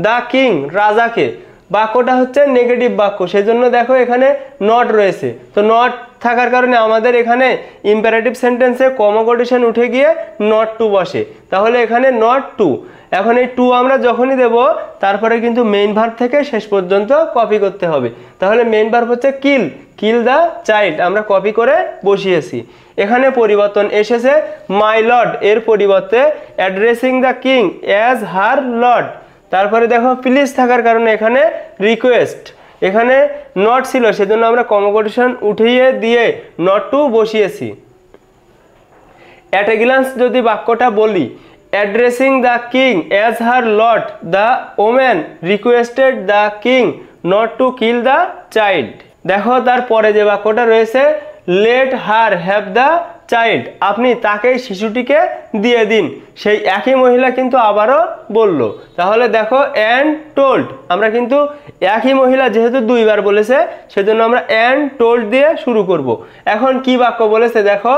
দ্য কিং রাজাকে। বাক্যটা হচ্ছে নেগেটিভ বাক্য সেজন্য দেখো এখানে নট রয়েছে, তো নট থাকার কারণে আমাদের এখানে ইম্পারেটিভ সেন্টেন্সে কমা কোটেশন উঠে গিয়ে নট টু বসে, তাহলে এখানে নট টু। এখন এই টু আমরা যখনই দেব তারপরে কিন্তু মেইন ভার্ব থেকে শেষ পর্যন্ত কপি করতে হবে। তাহলে মেইন ভার্ব হচ্ছে কিল, কিল দ্য চাইল্ড আমরা কপি করে বসিয়েছি। এখানে পরিবর্তন এসেছে মাই লর্ড এর পরিবর্তে addressing the king as her Lord. তারপরে দেখো প্লিজ থাকার কারণে এখানে রিকোয়েস্ট, এখানে নট ছিল সেজন্য আমরা কমা কোটেশন উঠিয়ে দিয়ে নট টু বসিয়েছি। অ্যাট এ গ্ল্যান্স যদি বাক্যটা বলি, addressing the king as her Lord the woman requested the king not to kill the child. দেখো তারপরে যে বাক্যটা রয়েছে let her have the child, আপনি তাকে শিশুটিকে দিয়ে দিন। সেই একই মহিলা কিন্তু আবারও বলল। তাহলে দেখো অ্যান্ড টোল্ড, আমরা কিন্তু একই মহিলা যেহেতু দুইবার বলেছে সেজন্য আমরা অ্যান্ড টোল্ড দিয়ে শুরু করব। এখন কি বাক্য বলেছে দেখো,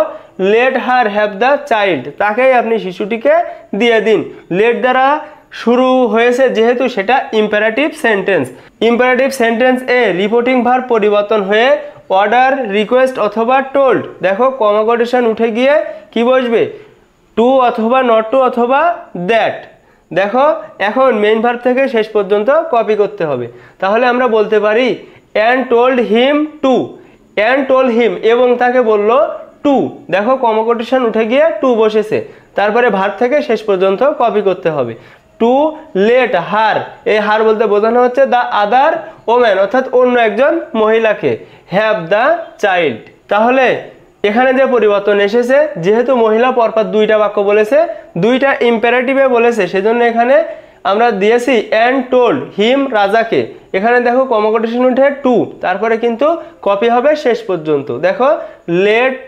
let her have the child, তাকেই আপনি শিশুটিকে দিয়ে দিন। লেট দ্বারা শুরু হয়েছে যেহেতু সেটা ইম্পারেটিভ সেন্টেন্স। ইম্পারেটিভ সেন্টেন্স এ রিপোর্টিং ভার্ব পরিবর্তন হয়ে অর্ডার, রিকোয়েস্ট অথবা টোল্ড, দেখো কমা কোটেশন উঠে গিয়ে কি বসবে, টু অথবা নট টু অথবা দ্যাট। দেখো এখন মেইন ভার্ব থেকে শেষ পর্যন্ত কপি করতে হবে। তাহলে আমরা বলতে পারি and told him to, and told him এবং তাকে বলল টু, দেখো কমা কোটেশন উঠে গিয়ে টু বসেছে। তারপরে ভার্ব থেকে শেষ পর্যন্ত কপি করতে হবে। টু লেট হার, এই হার বলতে বোঝানো হচ্ছে দ্য আদার ওম্যান, অর্থাৎ অন্য একজন মহিলাকে, হ্যাভ দ্য চাইল্ড। তাহলে এখানে যে পরিবর্তন এসেছে, যেহেতু মহিলা পরপর দুইটা বাক্য বলেছে, দুইটা ইম্পারেটিভে বলেছে, সেজন্য এখানে আমরা দিয়েছি অ্যান্ড টোল্ড হিম রাজাকে। এখানে দেখো কমা কোটেশন উঠে টু, তারপরে কিন্তু কপি হবে শেষ পর্যন্ত। দেখো লেট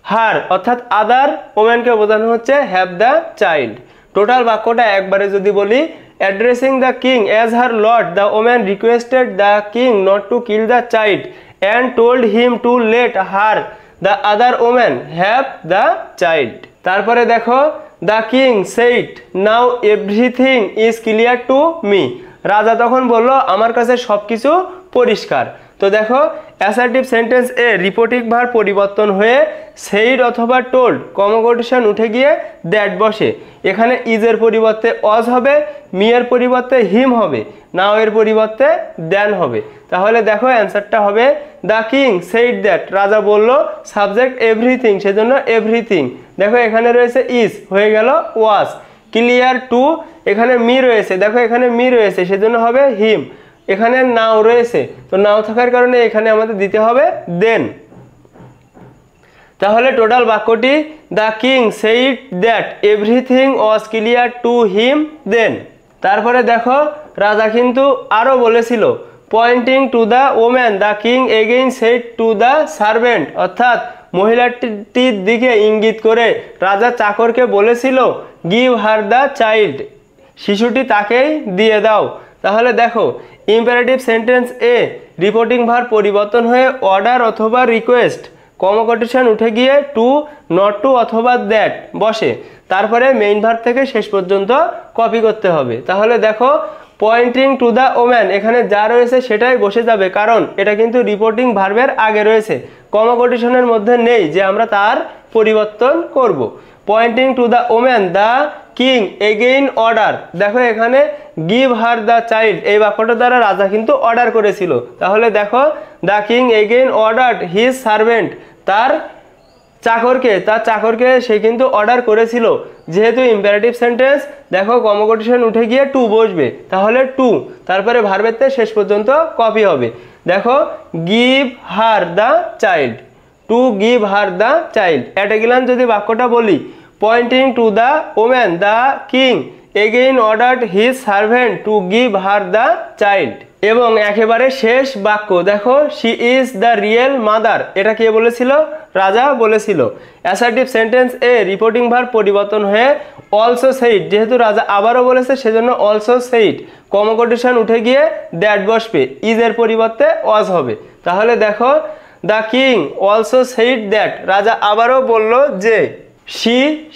হার অর্থাৎ আদার ওম্যানকে বোঝানো হচ্ছে হ্যাভ দ্য চাইল্ড। টোটাল বাক্যটা একবারে যদি বলি, addressing the king as her Lord the woman requested the king not to kill the child and told him to let her the other woman have the child. তারপরে দেখো the king said now everything is clear to me, রাজা তখন বলল আমার কাছে সব কিছু পরিষ্কার। তো দেখো অ্যাসার্টিভ সেন্টেন্স এ রিপোর্টিং ভার্ব পরিবর্তন হয়ে সেইড অথবা টোল্ড কমা কোটেশন উঠে গিয়ে দ্যাট বসে। এখানে ইজের পরিবর্তে অজ হবে, মি এর পরিবর্তে হিম হবে, নাও এর পরিবর্তে দ্যান হবে। তাহলে দেখো অ্যান্সারটা হবে দ্য কিং সেইড দ্যাট, রাজা বলল, সাবজেক্ট এভরিথিং সেজন্য এভরিথিং। দেখো এখানে রয়েছে ইজ, হয়ে গেল ওয়াজ। ক্লিয়ার টু, এখানে মি রয়েছে, দেখো এখানে মি রয়েছে সেজন্য হবে হিম। এখানে নাও রয়েছে, তো নাও থাকার কারণে এখানে আমাদের দিতে হবে দেন। তাহলে টোটাল বাক্যটি the king said that everything was clear to him then. তারপরে দেখো রাজা কিন্তু আরও বলেছিল, pointing to the woman the king again said to the servant, অর্থাৎ মহিলাটির দিকে ইঙ্গিত করে রাজা চাকরকে বলেছিল গিভ হার দ্য চাইল্ড, শিশুটি তাকেই দিয়ে দাও। তাহলে দেখো ইম্পারেটিভ সেন্টেন্স এ রিপোর্টিং ভার্ব পরিবর্তন হয়ে অর্ডার অথবা রিকোয়েস্ট কমা কোটেশন উঠে গিয়ে টু, নট টু অথবা দ্যাট বসে। তারপরে মেইন ভার্ব থেকে শেষ পর্যন্ত কপি করতে হবে। তাহলে দেখো পয়েন্টিং টু দ্য ওম্যান, এখানে যা রয়েছে সেটাই বসে যাবে, কারণ এটা কিন্তু রিপোর্টিং ভার্বের আগে রয়েছে, কমা কোটেশনের মধ্যে নেই যে আমরা তার পরিবর্তন করব। Pointing to the woman the king again order, দেখো এখানে গিভ হার দ্য চাইল্ড, এই বাক্যটা দ্বারা রাজা কিন্তু অর্ডার করেছিল। তাহলে দেখো the king again ordered his servant, তার চাকরকে সে কিন্তু অর্ডার করেছিল। যেহেতু ইম্পারেটিভ সেন্টেন্স, দেখো কমা কোটেশন উঠে গিয়ে টু বসবে, তাহলে টু, তারপরে ভার্বের শেষ পর্যন্ত কপি হবে। দেখো give her the child, to give her the child. At a glance যদি বাক্যটা বলি, pointing to the woman the king again ordered his servant to give her the child. এবং একেবারে শেষ বাক্য দেখো she is the real mother, এটা কে বলেছিল, রাজা বলেছিল। অ্যাসার্টিভ সেন্টেন্স এ রিপোর্টিং ভার্ব পরিবর্তন হয়ে অলসো সেইড, যেহেতু রাজা আবারও বলেছে সেজন্য অলসো সেইড কমা কোটেশন উঠে গিয়ে দ্যাট বসবে, ইজ এর পরিবর্তে ওয়াজ হবে। তাহলে দেখো the king also said that, রাজা আবারও বলল যে,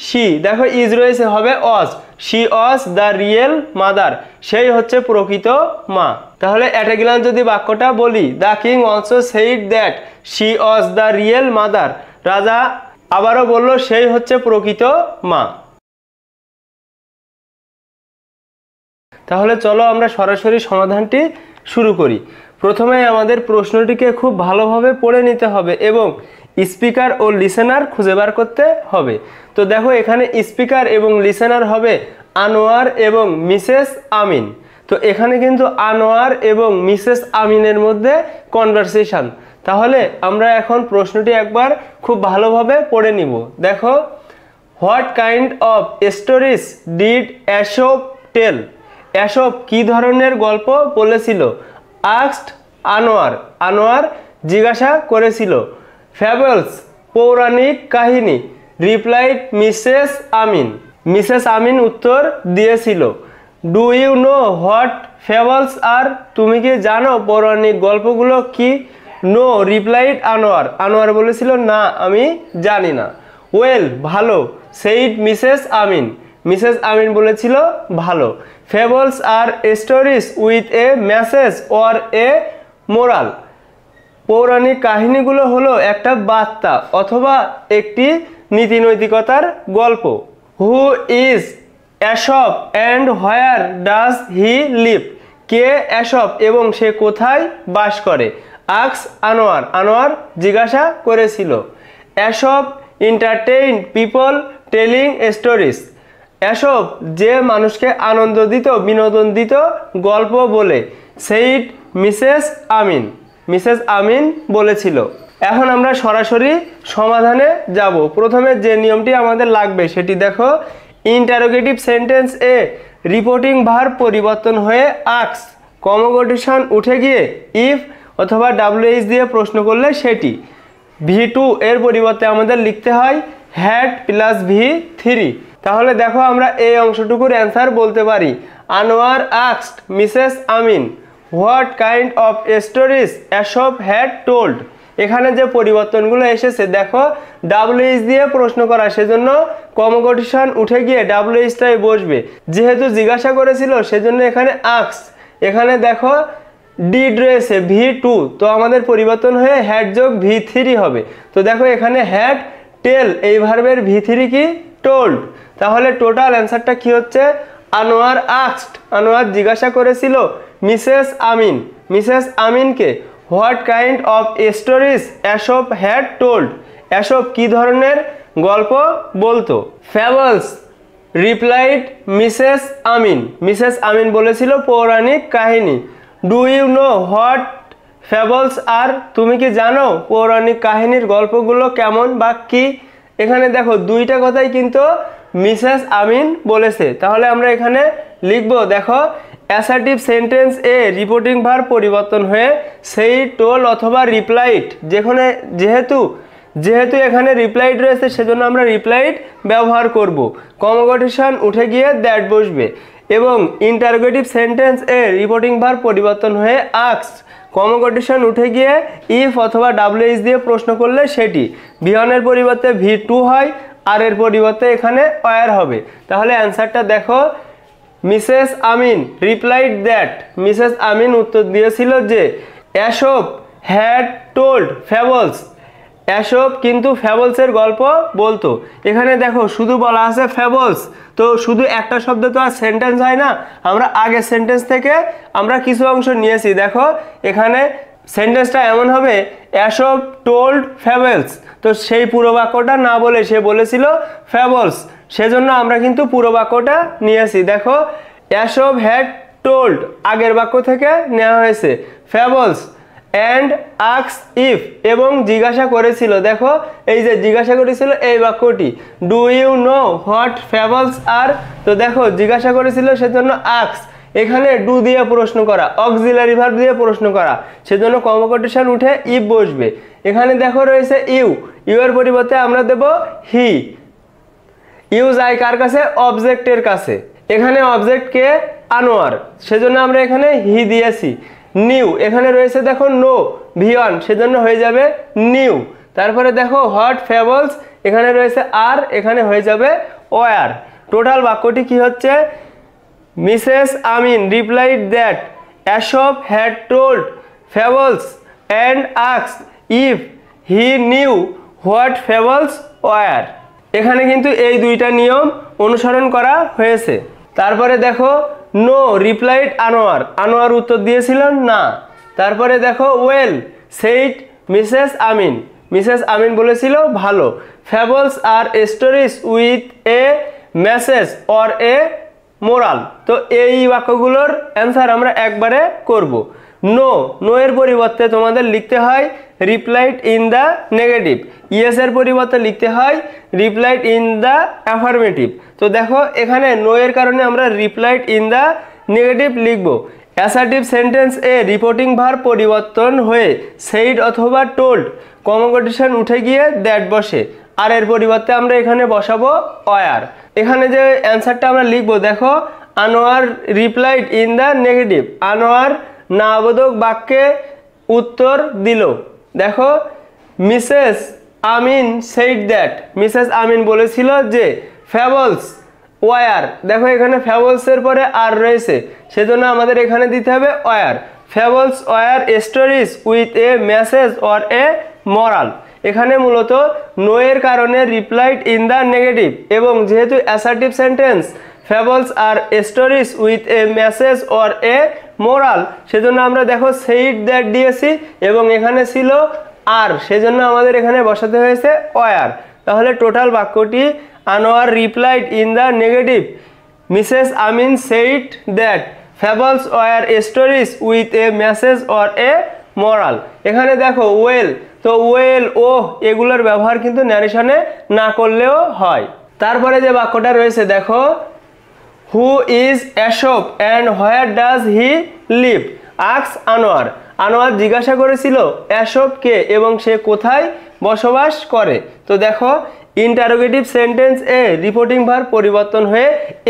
শি দেখো ইজ রয়েছে হবে অজ, she was the real mother, সেই হচ্ছে প্রকৃত মা। তাহলে অ্যাট এ গ্ল্যান্স যদি বাক্যটা বলি, the king also said that she was the real mother, রাজা আবারও বলল সেই হচ্ছে প্রকৃত মা। তাহলে চলো আমরা সরাসরি সমাধানটি শুরু করি। প্রথমে আমাদের প্রশ্নটিকে খুব ভালোভাবে পড়ে নিতে হবে এবং স্পিকার ও লিসেনার খুঁজে বার করতে হবে। তো দেখো এখানে স্পিকার এবং লিসেনার হবে আনোয়ার এবং মিসেস আমিন। তো এখানে কিন্তু আনোয়ার এবং মিসেস আমিনের মধ্যে কনভারসেশন। তাহলে আমরা এখন প্রশ্নটি একবার খুব ভালোভাবে পড়ে নিব। দেখো, what kind of stories did Aesop tell? Aesop কী ধরনের গল্প বলেছিল? আস্কড আনোয়ার, আনোয়ার জিজ্ঞাসা করেছিল। ফ্যাবলস পৌরাণিক কাহিনী, replied Mrs Amin, Mrs Amin উত্তর দিয়েছিল। Do you know what fables are? তুমি কি জানো পৌরাণিক গল্পগুলো কি? নো রিপ্লাইড আনোয়ার, আনোয়ার বলেছিল না আমি জানি না। ওয়েল ভালো, said Mrs Amin, Mrs Amin বলেছিল ভালো। Fables are stories with a message or a moral, পৌরাণিক কাহিনীগুলো হলো একটা বার্তা অথবা একটি নীতিনৈতিকতার গল্প। Who is Aesop and where does he live? কে অ্যাশপ এবং সে কোথায় বাস করে? আস্কড আনোয়ার, আনোয়ার জিজ্ঞাসা করেছিল। অ্যাশপ এন্টারটেইন পিপল টেলিং স্টোরিজ, অ্যাশপ যে মানুষকে আনন্দ দিত, বিনোদন দিত গল্প বলে। Said Mrs Amin, Mrs Amin বলেছিল। এখন আমরা সরাসরি সমাধানে যাব। প্রথমে যে নিয়মটি আমাদের লাগবে সেটি দেখো, ইন্টারোগেটিভ সেন্টেন্স এ রিপোর্টিং ভার্ব পরিবর্তন হয়ে আস্ক, কমোগেশন উঠে গিয়ে ইফ অথবা WH দিয়ে প্রশ্ন করলে সেটি। V2 এর পরিবর্তে আমাদের লিখতে হয় হ্যাড প্লাস V3। তাহলে দেখো আমরা এই অংশটুকুর অ্যান্সার বলতে পারি। Anwar asked Mrs Amin what kind of stories Aesop had told. এখানে যে পরিবর্তনগুলো এসেছে দেখো, WH দিয়ে প্রশ্ন করা, সেজন্য কমোগেশন উঠে গিয়ে WH-টাই বসবে। যেহেতু জিজ্ঞাসা করেছিল সেজন্য এখানে আস্কড, এখানে দেখো ডিড রয়েছে V2, তো আমাদের পরিবর্তন হয়ে হ্যাড যোগ V3 হবে। তো দেখো এখানে হ্যাড টেল, এই ভার্বের V3 কি? টোল্ড। তাহলে টোটাল অ্যান্সারটা কি হচ্ছে? আনোয়ার আস্কড, আনোয়ার জিজ্ঞাসা করেছিল মিসেস আমিন, মিসেস আমিনকে what kind of stories Aesop had told, Aesop কী ধরনের গল্প বলতো। Fables replied Mrs Amin, Mrs Amin বলেছিল পৌরাণিক কাহিনী। Do you know what fables are? তুমি কি জানো পৌরাণিক কাহিনীর গল্পগুলো কেমন বা কি? এখানে দেখো দুইটা কথাই কিন্তু মিসেস আমিন বলেছে। তাহলে আমরা এখানে লিখব, দেখো অ্যাসার্টিভ সেন্টেন্স এ রিপোর্টিং ভার্ব পরিবর্তন হয়ে সেই, টোল অথবা রিপ্লাইড, যেহেতু এখানে রিপ্লাইড রয়েছে সেজন্য আমরা রিপ্লাইড ব্যবহার করব। কমোগেশন উঠে গিয়ে দ্যাট বসবে এবং ইন্টারোগেটিভ সেন্টেন্স এ রিপোর্টিং ভার্ব পরিবর্তন হয়ে আস্কড, কমোগেশন উঠে গিয়ে ইফ অথবা WH দিয়ে প্রশ্ন করলে সেটি। V1 এর পরিবর্তে V2 হয়, আর এর পরিবর্তে এখানে ওয়ার হবে। তাহলে অ্যান্সারটা দেখো, Mrs Amin replied that, Mrs Amin উত্তর দিয়েছিল যে অ্যাশপ হ্যাড টোল্ড ফ্যাবলস, অ্যাশপ কিন্তু ফ্যাবলসের গল্প বলতো। এখানে দেখো শুধু বলা আছে ফ্যাবলস, তো শুধু একটা শব্দ তো আর সেন্টেন্স হয় না, আমরা আগের সেন্টেন্স থেকে আমরা কিছু অংশ নিয়েছি। দেখো এখানে সেন্টেন্সটা এমন হবে, অ্যাশপ টোল্ড ফ্যাবলস, তো সেই পুরো বাক্যটা না বলে সে বলেছিল ফ্যাবলস, সেজন্য আমরা কিন্তু পুরো বাক্যটা নিয়েছি। দেখো অ্যাশপ হ্যাড টোল্ড আগের বাক্য থেকে নেওয়া হয়েছে ফ্যাবলস অ্যান্ড আস্কড ইফ, এবং জিজ্ঞাসা করেছিল। দেখো এই যে জিজ্ঞাসা করেছিল এই বাক্যটি, do you know what fables are? তো দেখো জিজ্ঞাসা করেছিল সেজন্য আস্কড, এখানে ডু দিয়ে প্রশ্ন করা, অক্সিলারি ভার্ব দিয়ে প্রশ্ন করা, সেজন্য কমোগেশন উঠে ইফ বসবে। এখানে দেখো রয়েছে ইউ, ইউ এর পরিবর্তে আমরা দেব হি। ইউ যায় কার কাছে? অবজেক্টের কাছে। এখানে অবজেক্ট কে? আনোয়ার, সেজন্য আমরা এখানে হি দিয়েছি। নিউ, এখানে রয়েছে দেখো নো V1, সেজন্য হয়ে যাবে নিউ। তারপরে দেখো হোয়াট ফ্যাবলস, এখানে রয়েছে আর, এখানে হয়ে যাবে ওয়ার। টোটাল বাক্যটি কি হচ্ছে, Mrs Amin replied that Aesop had told fables and asked if he knew what fables were. এখানে কিন্তু এই দুইটা নিয়ম অনুসরণ করা হয়েছে। তারপরে দেখো নো রিপ্লাইড আনোয়ার, আনোয়ার উত্তর দিয়েছিল না। তারপরে দেখো well said Mrs Amin, Mrs Amin বলেছিল ভালো। Fables are stories with a message or a moral. তো এই বাক্যগুলোর অ্যান্সার আমরা একবারে করব। নো, নো এর পরিবর্তে তোমাদের লিখতে হয় replied in the negative. Yes এর পরিবর্তে লিখতে হয় রিপ্লাইড ইন দ্য অ্যাফার্মেটিভ। তো দেখো এখানে নো এর কারণে আমরা রিপ্লাইড ইন দ্য নেগেটিভ লিখব। অ্যাসার্টিভ সেন্টেন্স এ রিপোর্টিং ভার্ব পরিবর্তন হয়ে সেইড অথবা টোল্ড, কমোগেশন উঠে গিয়ে দ্যাট বসে, আর এর পরিবর্তে আমরা এখানে বসাবো ওয়ার। এখানে যে অ্যান্সারটা আমরা লিখবো দেখো, Anwar replied in the negative, Anwar নাবোধক বাক্যে উত্তর দিল। দেখো Mrs Amin said that, Mrs Amin বলেছিল যে ফ্যাবলস ওয়ার, দেখো এখানে ফ্যাবলসের পরে আর রয়েছে, সেজন্য আমাদের এখানে দিতে হবে were. Fables were stories with a message or a moral. এখানে মূলত নো এর কারণে রিপ্লাইড ইন দ্য নেগেটিভ, এবং যেহেতু assertive sentence fables are stories with a message or a moral, সেজন্য আমরা দেখো সেইড দ্যাট দিয়েছি এবং এখানে ছিল আর, সেজন্য আমাদের এখানে বসাতে হয়েছে ওয়ার। তাহলে টোটাল বাক্যটি Anwar replied in the negative, Mrs Amin said that fables were stories with a message or a moral. এখানে দেখো ওয়েল, তো ওয়েল ও এগুলোর ব্যবহার কিন্তু ন্যারেশনে না করলেও হয়। তারপরে যে বাক্যটা রয়েছে দেখো, who is Aesop and where does he live asks Anwar. Anwar জিজ্ঞাসা করেছিল অ্যাশপ কে এবং সে কোথায় বসবাস করে। তো দেখো ইন্টারোগেটিভ সেন্টেন্স এ রিপোর্টিং ভার্ব পরিবর্তন হয়ে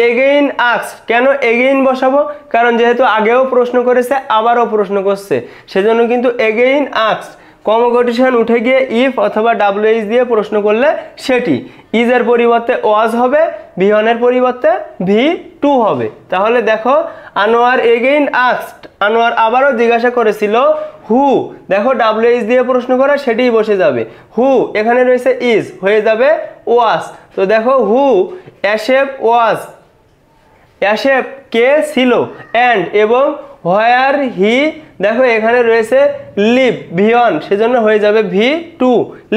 এগেইন আস্কড। কেন এগেইন বসাবো? কারণ যেহেতু আগেও প্রশ্ন করেছে আবারও প্রশ্ন করছে, সেজন্য কিন্তু এগেইন আস্কড। কমোগেশন উঠে গিয়ে ইফ অথবা ডাব্লিউএইচ দিয়ে প্রশ্ন করলে সেটি ইজের পরিবর্তে ওয়াজ হবে, ভি1 এর পরিবর্তে ভি2 হবে। তাহলে দেখো আনোয়ার এগেইন আস্কড, আনোয়ার আবারও জিজ্ঞাসা করেছিল হু, দেখো ডাব্লিউএইচ দিয়ে প্রশ্ন করে সেটিই বসে যাবে। হু এখানে রয়েছে ইজ, হয়ে যাবে ওয়াজ। তো দেখো হু অ্যাশেপ ওয়াজ, অ্যাশেপ কে ছিল, অ্যান্ড এবং হোয়ার হি, দেখো এখানে রয়েছে লিভ ভি1, সেজন্য হয়ে যাবে ভি2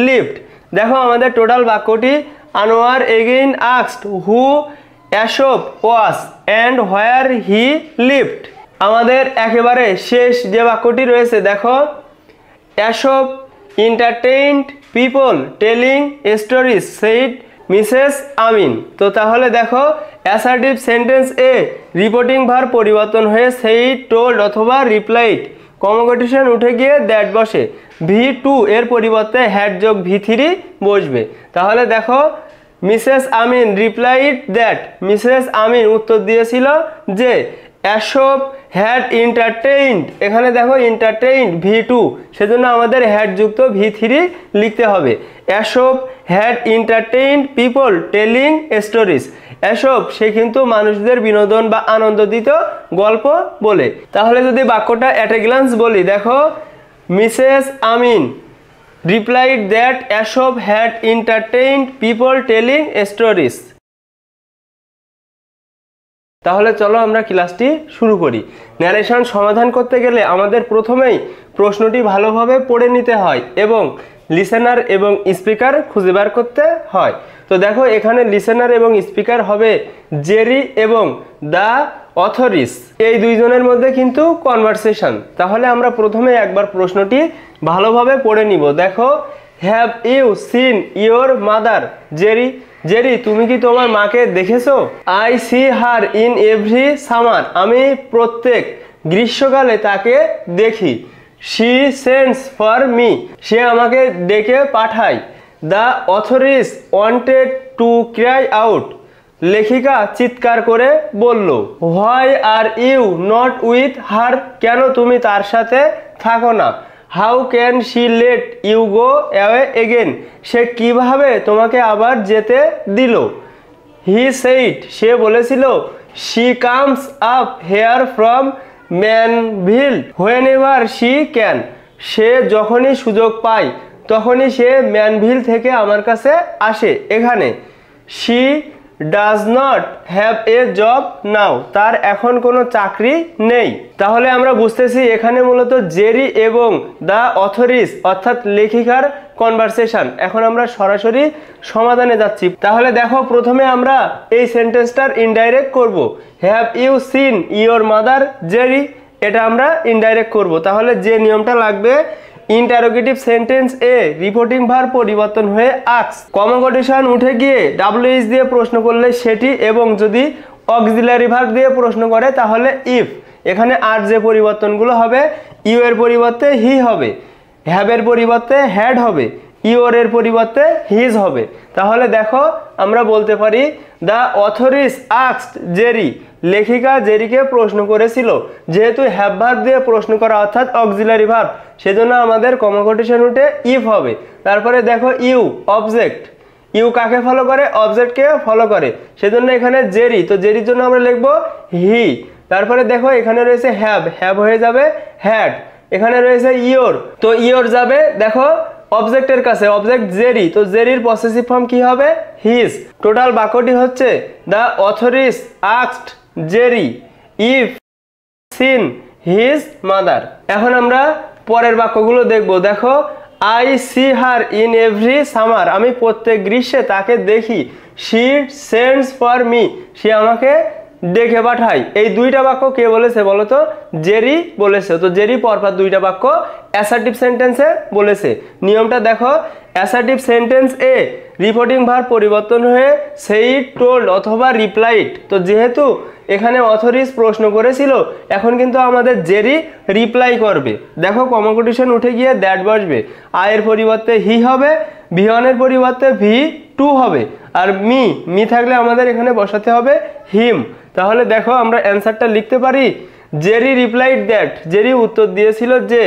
লিভড। দেখো আমাদের টোটাল বাক্যটি Anwar again asked who Aesop was and where he lived. আমাদের একেবারে শেষ যে বাক্যটি রয়েছে দেখো, Aesop entertained people telling stories said Mrs Amin. তো তাহলে দেখো অ্যাসার্টিভ সেন্টেন্স এ রিপোর্টিং ভার্ব পরিবর্তন হয়ে সেইড টোল্ড অথবা রিপ্লাইড, কমোগেশন উঠে গিয়ে দ্যাট বসে, ভি2 এর পরিবর্তে হ্যাড যোগ ভি3 বসবে। তাহলে দেখো Mrs Amin replied that, Mrs Amin উত্তর দিয়েছিল যে অ্যাশপ হ্যাড এন্টারটেইনড, এখানে দেখো এন্টারটেইনড ভি2, সেজন্য আমাদের হ্যাড যুক্ত ভি3 লিখতে হবে। Aesop had entertained people telling stories, Aesop সে কিন্তু মানুষদের বিনোদন বা আনন্দ দিত গল্প বলে। তাহলে যদি বাক্যটা অ্যাট এ গ্লান্স বলি দেখো, Mrs Amin replied that Aesop had entertained people telling stories. তাহলে চলো আমরা ক্লাসটি শুরু করি। ন্যারেশন সমাধান করতে গেলে আমাদের প্রথমেই প্রশ্নটি ভালোভাবে পড়ে নিতে হয় এবং লিসেনার এবং স্পিকার খুঁজে বের করতে হয়। তো দেখো এখানে লিসেনার এবং স্পিকার হবে জেরি এবং দ্য অথরিস, এই দুইজনের মধ্যে কিন্তু কনভারসেশন। তাহলে আমরা প্রথমে একবার প্রশ্নটি ভালোভাবে পড়ে নিব। দেখো, have you seen your mother Jerry, Jerry তুমি কি তোমার মাকে দেখেছো? I see her in every summer, আমি প্রত্যেক গ্রীষ্মকালে তাকে দেখি। শি সেন্ডস ফর মি, সে আমাকে ডেকে পাঠায়। The authoress wanted to cry out, লেখিকা চিৎকার করে বলল। Why are you not with her, কেন তুমি তার সাথে থাকো না? How can she let you go away again, সে কিভাবে তোমাকে আবার যেতে দিল? হি সেইড, সে বলেছিল, she comes up here from Manville whenever she can, সে যখনই সুযোগ পায় তখনই সে ম্যানভিল থেকে আমার কাছে আসে এখানে। She does not have a job now, তার এখন কোনো চাকরি নেই। তাহলে আমরা বুঝতেছি এখানে মূলত জেরি এবং দ্য অথরিস অর্থাৎ লেখিকার কনভারসেশন। এখন আমরা সরাসরি সমাধানে যাচ্ছি। তাহলে দেখো প্রথমে আমরা এই সেন্টেন্সটার ইনডাইরেক্ট করব। Have you seen your mother Jerry, এটা আমরা ইনডাইরেক্ট করব। তাহলে যে নিয়মটা লাগবে, ইন্টারোগেটিভ সেন্টেন্স এ রিপোর্টিং ভার্ব পরিবর্তন হয়ে আস্ক, কমা কোটেশন উঠে গিয়ে ডাব্লিউএইচ দিয়ে প্রশ্ন করলে সেটি, এবং যদি অক্সিলারি ভার্ব দিয়ে প্রশ্ন করে তাহলে ইফ। এখানে আর যে পরিবর্তনগুলো হবে, ইউ এর পরিবর্তে হি হবে, হ্যাভ এর পরিবর্তে হ্যাড হবে, ইওর এর পরিবর্তে হিজ হবে। তাহলে দেখো আমরা বলতে পারি দ্য অথরিস আস্কড জেরি, লেখিকা জেরিকে প্রশ্ন করেছিল। যেহেতু হ্যাভ ভার্ব দিয়ে প্রশ্ন করা অর্থাৎ অক্সিলারি ভার্ব, সেজন্য আমাদের কমা কোটেশন উঠে ইফ হবে। তারপরে দেখো ইউ অবজেক্ট, ইউ কাকে ফলো করে, অবজেক্টকে ফলো করে, সেজন্য এখানে জেরি, তো জেরির জন্য আমরা লিখবো হি। তারপরে দেখো এখানে রয়েছে হ্যাভ, হ্যাভ হয়ে যাবে হ্যাড। এখানে রয়েছে ইওর, তো ইওর যাবে দেখো অবজেক্টের কাছে, অবজেক্ট জেরি, তো জেরির পসেসিভ ফর্ম কি হবে, হিজ। টোটাল বাক্যটি হচ্ছে the authoress asked Jerry if seen his mother. এখন আমরা পরের বাক্যগুলো দেখব। দেখো I see her in every summer, আমি প্রত্যেক গ্রীষ্মে তাকে দেখি। শি সেন্ডস ফর মি, সে আমাকে ডেকে পাঠায়। এই দুইটা বাক্য কে বলেছে বলো তো, জেরি বলেছে। তো জেরি পরপর দুইটা বাক্য অ্যাসার্টিভ সেন্টেন্সে বলেছে। নিয়মটা দেখো, অ্যাসার্টিভ সেন্টেন্স এ রিপোর্টিং ভার্ব পরিবর্তন হয়ে সেইড, টোল্ড অথবা রিপ্লাইড। তো যেহেতু এখানে অথরিস প্রশ্ন করেছিল, এখন কিন্তু আমাদের জেরি রিপ্লাই করবে। দেখো কমা কোটেশন উঠে গিয়ে দ্যাট বসবে, আয়ের পরিবর্তে হি হবে, ভি ওয়ানের পরিবর্তে ভি টু হবে, আর মি থাকলে আমাদের এখানে বসাতে হবে হিম। তাহলে দেখো আমরা অ্যান্সারটা লিখতে পারি, জেরি রিপ্লাইড দ্যাট, জেরি উত্তর দিয়েছিল যে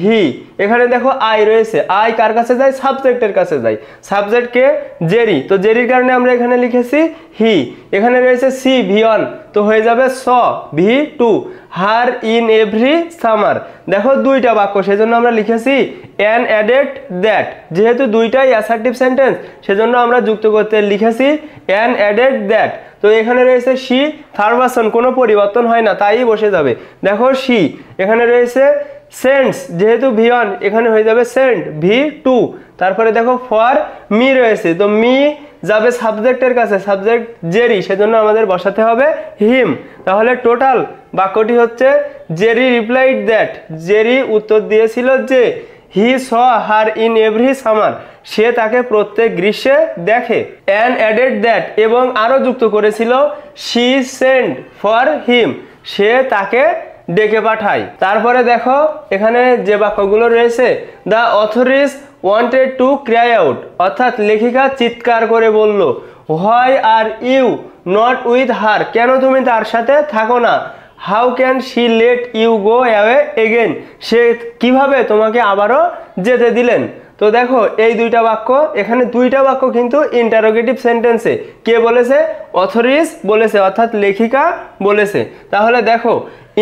হি। এখানে দেখো আই রয়েছে, আই কার কাছে যায়, সাবজেক্টের কাছে যায়, সাবজেক্টকে জেরি, তো জেরির কারণে আমরা এখানে লিখেছি হি। এখানে রয়েছে সি ভি ওয়ান, তো হয়ে যাবে saw V two, her in every summer. দেখো দুইটা বাক্য, সেজন্য আমরা লিখেছি অ্যান অ্যাডেড দ্যাট, যেহেতু দুইটাই অ্যাসার্টিভ সেন্টেন্স সেজন্য আমরা যুক্ত করতে লিখেছি অ্যান অ্যাডেড দ্যাট। তো এখানে রয়েছে শি, থার্ড পারসন, কোনো পরিবর্তন হয় না তাই বসে যাবে। দেখো শি, এখানে রয়েছে সেন্ডস, যেহেতু ভি ওয়ান এখানে হয়ে যাবে সেন্ড ভি টু। তারপরে দেখো ফর মি রয়েছে, তো মি যাবে সাবজেক্টের কাছে, সাবজেক্ট জেরি, সেজন্য আমাদের বসাতে হবে হিম। তাহলে টোটাল বাক্যটি হচ্ছে জেরি রিপ্লাইড দ্যাট, জেরি উত্তর দিয়েছিল যে হি স হার ইন এভরি সামার, সে তাকে প্রত্যেক গ্রীষ্মে দেখে। অ্যান অ্যাডেড দ্যাট, এবং আরও যুক্ত করেছিল শি সেন্ড ফর হিম, সে তাকে ডেকে পাঠায়। তারপরে দেখো এখানে যে বাক্যগুলো রয়েছে, the authoress wanted to cry out, অর্থাৎ লেখিকা চিৎকার করে বলল, why are you not with her, কেন তুমি তার সাথে থাকো না। How can she let you go away again, সে কিভাবে তোমাকে আবারও যেতে দিলেন। তো দেখো এই দুইটা বাক্য, এখানে দুইটা বাক্য কিন্তু ইন্টারোগেটিভ সেন্টেন্সে। কে বলেছে, অথরিস বলেছে, অর্থাৎ লেখিকা বলেছে। তাহলে দেখো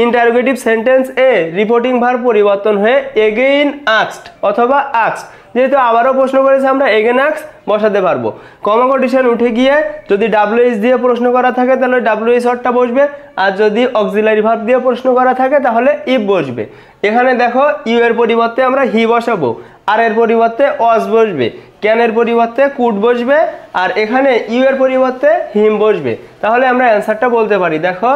ইন্টারোগেটিভ সেন্টেন্স এ রিপোর্টিং ভার্ব পরিবর্তন হয়ে এগেইন আস্কড অথবা আস্কড, যেহেতু আবারও প্রশ্ন করেছে আমরা এগেন আস্ক বসাতে পারবো। কমা কোটেশন উঠে গিয়ে যদি ডাব্লিউএইচ দিয়ে প্রশ্ন করা থাকে তাহলে ডাব্লিউএইচ অর্থটা বসবে, আর যদি অক্সিলারি ভার্ব দিয়ে প্রশ্ন করা থাকে তাহলে ইফ বসবে। এখানে দেখো ইউ এর পরিবর্তে আমরা হি বসাবো, আর এর পরিবর্তে অস বসবে, ক্যানের পরিবর্তে কুড বসবে, আর এখানে ইউ এর পরিবর্তে হিম বসবে। তাহলে আমরা অ্যান্সারটা বলতে পারি, দেখো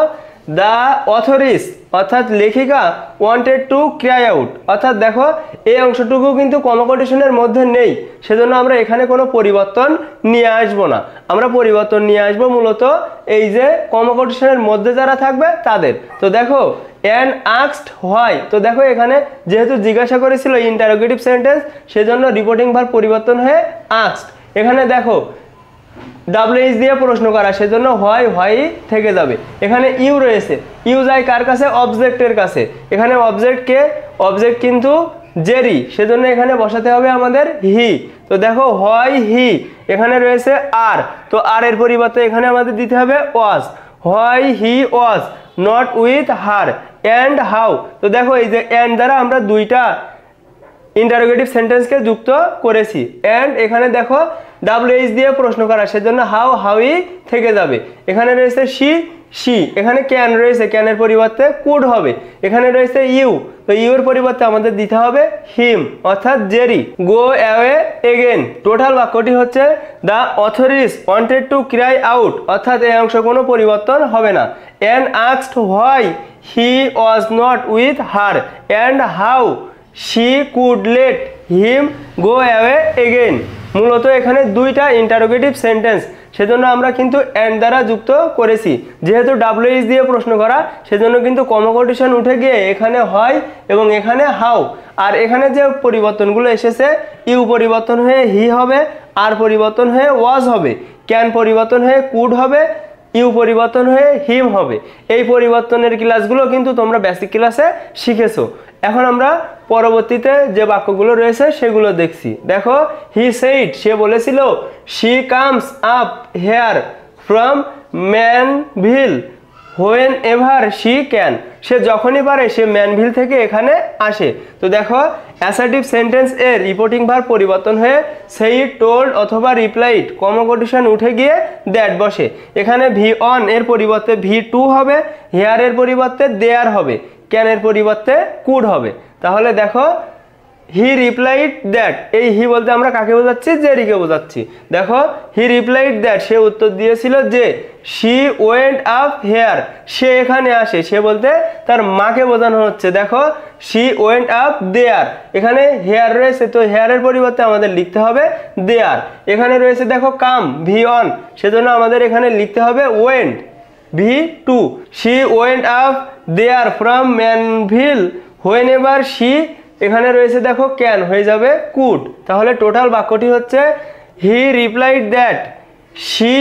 দ্য অথরিস অর্থাৎ লেখিকা ওয়ান্টেড টু ক্রাই আউট, অর্থাৎ দেখো এই অংশটুকু কিন্তু কমা কোটেশনের মধ্যে নেই, সেজন্য আমরা এখানে কোনো পরিবর্তন নিয়ে আসবো না। আমরা পরিবর্তন নিয়ে আসবো মূলত এই যে কমা কোটেশনের মধ্যে যারা থাকবে তাদের। তো দেখো অ্যান আস্কড হোয়াই, তো দেখো এখানে যেহেতু জিজ্ঞাসা করেছিল ইন্টারোগেটিভ সেন্টেন্স, সেজন্য রিপোর্টিং ভার্ব পরিবর্তন হয়ে আস্কড। এখানে দেখো ডাব্লিউএইচ দিয়ে প্রশ্ন করা, সেজন্য হোয়াই থেকে যাবে। এখানে ইউ রয়েছে, ইউ যায় কার কাছে, অবজেক্টের কাছে। এখানে অবজেক্ট কে, অবজেক্ট কিন্তু জেরি, সেজন্য এখানে বসাতে হবে আমাদের হি। তো দেখো হয় হি, এখানে রয়েছে আর, তো আর এর পরিবর্তে এখানে আমাদের দিতে হবে ওয়াজ। হয় he was not with her and how. তো দেখো এই যে অ্যান্ড দ্বারা আমরা দুইটা ইন্টারোগেটিভ সেন্টেন্সকে যুক্ত করেছি। অ্যান্ড এখানে দেখো WH দিয়ে প্রশ্ন করা, সেজন্য হাউই থেকে যাবে। এখানে রয়েছে শি, এখানে ক্যান রয়েছে, ক্যানের পরিবর্তে কুড হবে। এখানে রয়েছে ইউ, তো ইউ এর পরিবর্তে আমাদের দিতে হবে হিম অর্থাৎ জেরি। গো অ্যাওয়ে এগেন, টোটাল বাক্যটি হচ্ছে the authorities wanted to cry out, অর্থাৎ এই অংশ কোনো পরিবর্তন হবে না। And asked why he was not with her and how she could let him go away again। মূলত এখানে দুইটা ইন্টারোগেটিভ সেন্টেন্স, সেজন্য আমরা কিন্তু অ্যান্ড দ্বারা যুক্ত করেছি। যেহেতু WH দিয়ে প্রশ্ন করা, সেজন্য কিন্তু কমোকটিশন উঠে গিয়ে এখানে হয় এবং এখানে হাউ। আর এখানে যে পরিবর্তনগুলো এসেছে, ইউ পরিবর্তন হয়ে হি হবে, আর পরিবর্তন হয়ে ওয়াজ হবে, ক্যান পরিবর্তন হয়ে কুড হবে, ইউ পরিবর্তন হয়ে হিম হবে। এই পরিবর্তনের ক্লাসগুলো কিন্তু তোমরা বেসিক ক্লাসে শিখেছো। এখন আমরা পরবর্তীতে যে বাক্যগুলো রয়েছে সেগুলো দেখছি। দেখো হি সেইড, সে বলেছিল, she comes up here from Manville whenever she can, সে যখনই পারে সে ম্যানভিল থেকে এখানে আসে। তো দেখো অ্যাসার্টিভ সেন্টেন্স এর রিপোর্টিং ভার্ব পরিবর্তন হয়ে সেইড, টোল্ড অথবা রিপ্লাইড, কমোকটিশন উঠে গিয়ে দ্যাট বসে। এখানে ভি অন এর পরিবর্তে ভি2 হবে, হেয়ার এর পরিবর্তে দেয়ার হবে, ক্যানের পরিবর্তে কুড হবে। তাহলে দেখো হি রিপ্লাইড দ্যাট, এই হি বলতে আমরা কাকে বোঝাচ্ছি? জেরিকে বোঝাচ্ছি। দেখো হি রিপ্লাইড দ্যাট, সে উত্তর দিয়েছিল যে শি ওয়েন্ট আপ হেয়ার, সে এখানে আসে, সে বলতে তার মাকে বোঝানো হচ্ছে। দেখো শি ওয়েন্ট আপ দেয়ার, এখানে হেয়ার রয়েছে, তো হেয়ারের পরিবর্তে আমাদের লিখতে হবে দেয়ার। এখানে রয়েছে দেখো কাম, ভি অন, সেজন্য আমাদের এখানে লিখতে হবে went, V two. She went up there from Manville whenever she, এখানে রয়েছে দেখো ক্যান, হয়ে যাবে কুড। তাহলে টোটাল বাক্যটি হচ্ছে he replied that she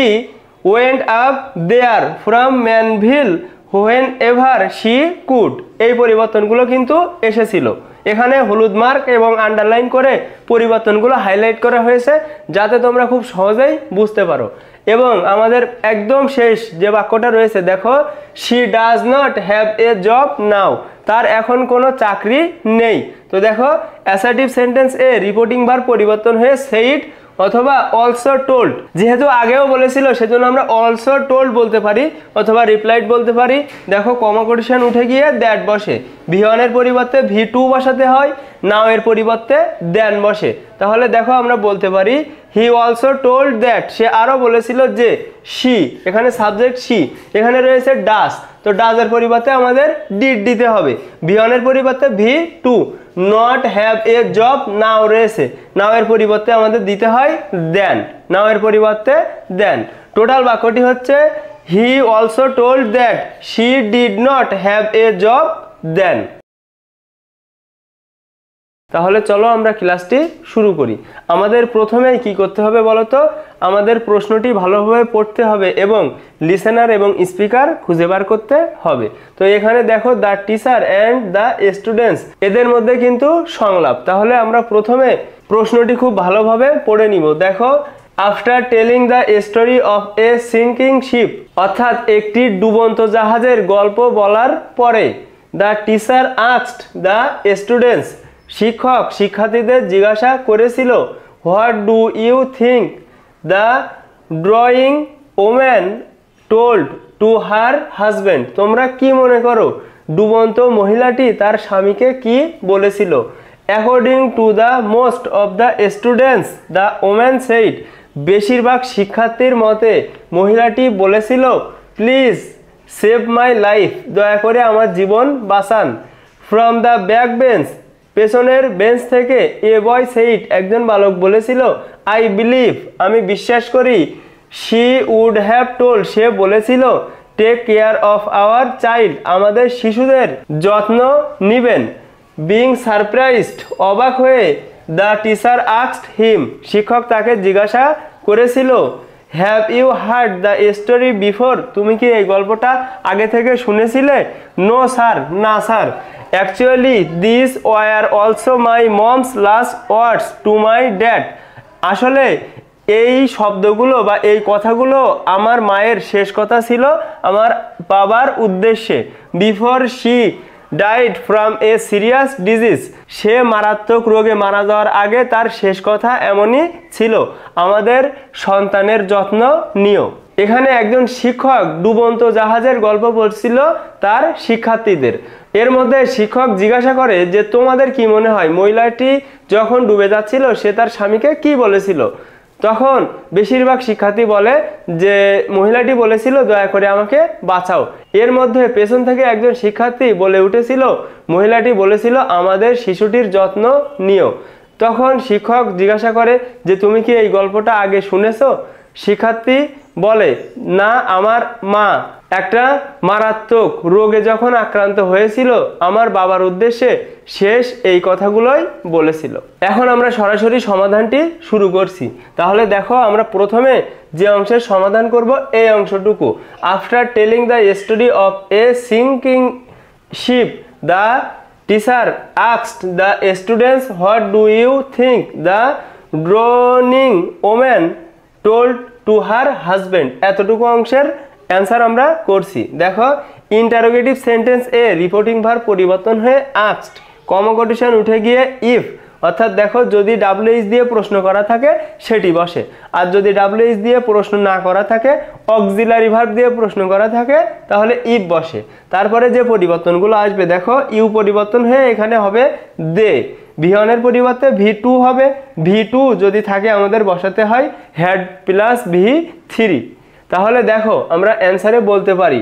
went up there from Manville whenever she could. এই পরিবর্তনগুলো কিন্তু এসেছিল। এখানে হলুদ মার্ক এবং আন্ডারলাইন করে পরিবর্তনগুলো হাইলাইট করা হয়েছে, যাতে তোমরা খুব সহজেই বুঝতে পারো। এবং আমাদের একদম শেষ যে বাক্যটা রয়েছে, দেখো she does not have a job now, তার এখন কোনো চাকরি নেই। তো দেখো অ্যাসার্টিভ সেন্টেন্স এ রিপোর্টিং ভার্ব পরিবর্তন হয়ে সেইড অথবা অলসো টোল্ড, যেহেতু আগেও বলেছিল সেজন্য আমরা অলসো টোল্ড বলতে পারি অথবা রিপ্লাইড বলতে পারি। দেখো কমোকটিশন উঠে গিয়ে দ্যাট বসে, ভি1 এর পরিবর্তে ভি2 বসাতে হয়, নাও এর পরিবর্তে দেন বসে। তাহলে দেখো আমরা বলতে পারি হি অলসো টোল্ড দ্যাট, সে আরও বলেছিল যে শি, এখানে সাবজেক্ট শি, এখানে রয়েছে ডাস, তো ডাজ এর পরিবর্তে আমাদের ডিড দিতে হবে। ভি1 এর পরিবর্তে V two, not have a job now রয়েছে, নাও এর পরিবর্তে আমাদের দিতে হয় দেন, নাও এর পরিবর্তে দেন। টোটাল বাক্যটি হচ্ছে he also told that she did not have a job then. তাহলে চলো আমরা ক্লাসটি শুরু করি। আমাদের প্রথমেই কি করতে হবে বলো তো? আমাদের প্রশ্নটি ভালোভাবে পড়তে হবে এবং লিসেনার এবং স্পিকার খুঁজে বার করতে হবে। তো এখানে দেখো the teacher and the students, এদের মধ্যে কিন্তু সংলাপ। তাহলে আমরা প্রথমে প্রশ্নটি খুব ভালোভাবে পড়ে নিব। দেখো after telling the story of a sinking ship, অর্থাৎ একটি ডুবন্ত জাহাজের গল্প বলার পরে the teacher asked the students, শিক্ষক শিক্ষার্থীদের জিজ্ঞাসা করেছিল, what do you think the drowning woman told to her husband, তোমরা কি মনে করো ডুবন্ত মহিলাটি তার স্বামীকে কি বলেছিল? According to the most of the students the woman said, বেশিরভাগ শিক্ষার্থীর মতে মহিলাটি বলেছিল, প্লিজ সেভ মাই লাইফ, দয়া করে আমার জীবন বাঁচান। ফ্রম দ্য ব্যাক বেঞ্চ, পেছনের বেঞ্চ থেকে এ বয় সেইড, একজন বালক বলেছিল, আই বিলিভ, আমি বিশ্বাস করি, শি উড হ্যাভ টোল্ড, সে বলেছিল, take care of our child, আমাদের শিশুদের যত্ন নিবেন। বিং সারপ্রাইজড, অবাক হয়ে, দ্য টিচার আস্কড হিম, শিক্ষক তাকে জিজ্ঞাসা করেছিল, have you heard the story before? তুমি কি এই গল্পটা আগে থেকে শুনেছিলে? নো স্যার, না স্যার। Actually this were also my mom's last words to my dad. আসলে এই শব্দগুলো বা এই কথাগুলো আমার মায়ের শেষ কথা ছিল আমার বাবার উদ্দেশ্যে। Before she died from a serious disease, সে মারাত্মক রোগে মারা যাওয়ার আগে তার শেষ কথা এমনই ছিল, আমাদের সন্তানের যত্ন নিও। এখানে একজন শিক্ষক ডুবন্ত জাহাজের গল্প বলছিল তার শিক্ষার্থীদের। এর মধ্যে শিক্ষক জিজ্ঞাসা করে যে তোমাদের কি মনে হয় মহিলাটি যখন ডুবে যাচ্ছিল সে তার স্বামীকে কি বলেছিল? তখন বেশিরভাগ শিক্ষার্থী বলে যে মহিলাটি বলেছিল দয়া করে আমাকে বাঁচাও। এর মধ্যে পেছন থেকে একজন শিক্ষার্থী বলে উঠেছিল মহিলাটি বলেছিল আমাদের শিশুটির যত্ন নিও। তখন শিক্ষক জিজ্ঞাসা করে যে তুমি কি এই গল্পটা আগে শুনেছো? শিক্ষার্থী বলে না, আমার মা একটা মারাত্মক রোগে যখন আক্রান্ত হয়েছিল আমার বাবার উদ্দেশ্যে শেষ এই কথাগুলোই বলেছিল। এখন আমরা সরাসরি সমাধানটি শুরু করছি। তাহলে দেখো আমরা প্রথমে যে অংশের সমাধান করব এই অংশটুকু। After telling the story of a sinking ship the teacher asked the students what do you think the drowning woman told to her husband. এতটুকু অংশের অ্যান্সার আমরা করছি। দেখো ইন্টারোগেটিভ সেন্টেন্স এ রিপোর্টিং ভার্ব পরিবর্তন হয়ে আস্কড, কমোকটিশন উঠে গিয়ে ইফ, অর্থাৎ দেখো যদি ডাব্লিউএইচ দিয়ে প্রশ্ন করা থাকে সেটি বসে, আর যদি ডাব্লিউএইচ দিয়ে প্রশ্ন না করা থাকে অক্সিলারি ভার্ব দিয়ে প্রশ্ন করা থাকে তাহলে ইফ বসে। তারপরে যে পরিবর্তনগুলো আসবে দেখো ইউ পরিবর্তন হয়ে এখানে হবে দে, V1 এর পরিবর্তে V2 হবে, V2 যদি থাকে আমাদের বসাতে হয় হ্যাড প্লাস V3। তাহলে দেখো আমরা অ্যান্সারে বলতে পারি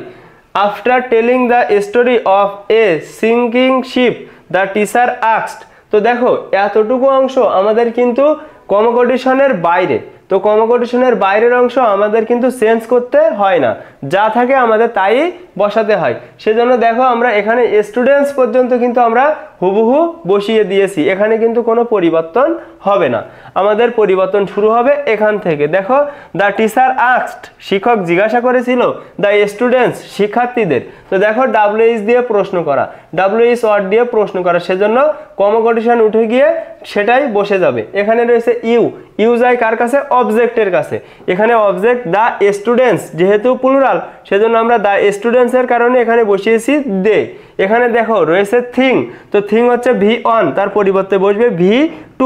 after telling the story of a sinking ship the teacher asked. তো দেখো এতটুকু অংশ আমাদের কিন্তু কমোকটিশনের বাইরে, তো কমোকটিশনের বাইরের অংশ আমাদের কিন্তু চেঞ্জ করতে হয় না, যা থাকে আমাদের তাই বসাতে হয়। সেজন্য দেখো আমরা এখানে স্টুডেন্টস পর্যন্ত কিন্তু আমরা হুবহু বসিয়ে দিয়েছি, এখানে কিন্তু কোনো পরিবর্তন হবে না। আমাদের পরিবর্তন শুরু হবে এখান থেকে। দেখো দ্য টিচার আস্কড, শিক্ষক জিজ্ঞাসা করেছিল, দ্য স্টুডেন্টস শিক্ষার্থীদের। তো দেখো ডাব্লিউএইচ দিয়ে প্রশ্ন করা, ডাব্লিউএইচ ওয়ার্ড দিয়ে প্রশ্ন করা, সেজন্য কমোকটিশন উঠে গিয়ে সেটাই বসে যাবে। এখানে রয়েছে ইউ, ইউ যায় কার কাছে? অবজেক্টের কাছে। এখানে অবজেক্ট দ্য স্টুডেন্টস যেহেতু প্লুরাল সেজন্য আমরা দ্য স্টুডেন্টস এর কারণে এখানে বসিয়েছি দে। এখানে দেখো রয়েছে থিং, তো থিং হচ্ছে V1, তার পরিবর্তে বসবে V2,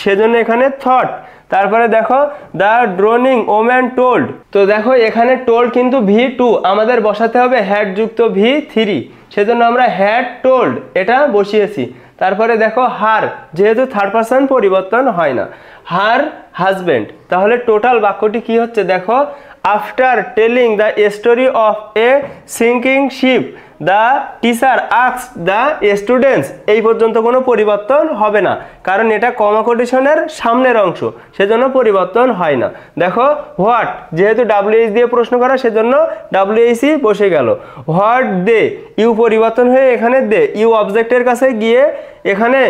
সেজন্য এখানে থট। তারপরে দেখো দ্য ড্রোনিং ওম্যান টোল্ড, তো দেখো এখানে টোল্ড কিন্তু V2, আমাদের বসাতে হবে হ্যাড যুক্ত V3, সেজন্য আমরা হ্যাড টোল্ড এটা বসিয়েছি। তারপরে দেখো হার, যেহেতু থার্ড পারসন পরিবর্তন হয় না, হার হাজব্যান্ড। তাহলে টোটাল বাক্যটি কি হচ্ছে দেখো after telling the story of a sinking ship the teacher asked the students, এই পর্যন্ত কোনো পরিবর্তন হবে না কারণ এটা কমোকটিশনের সামনের অংশ, সেজন্য পরিবর্তন হয় না। দেখো হোয়াট, যেহেতু ডাব্লিউএইচ দিয়ে প্রশ্ন করা সেজন্য ডাব্লিউএইচই বসে গেল। হোয়াট দে, ইউ পরিবর্তন হয়ে এখানে দে, ইউ অবজেক্টের কাছে গিয়ে এখানে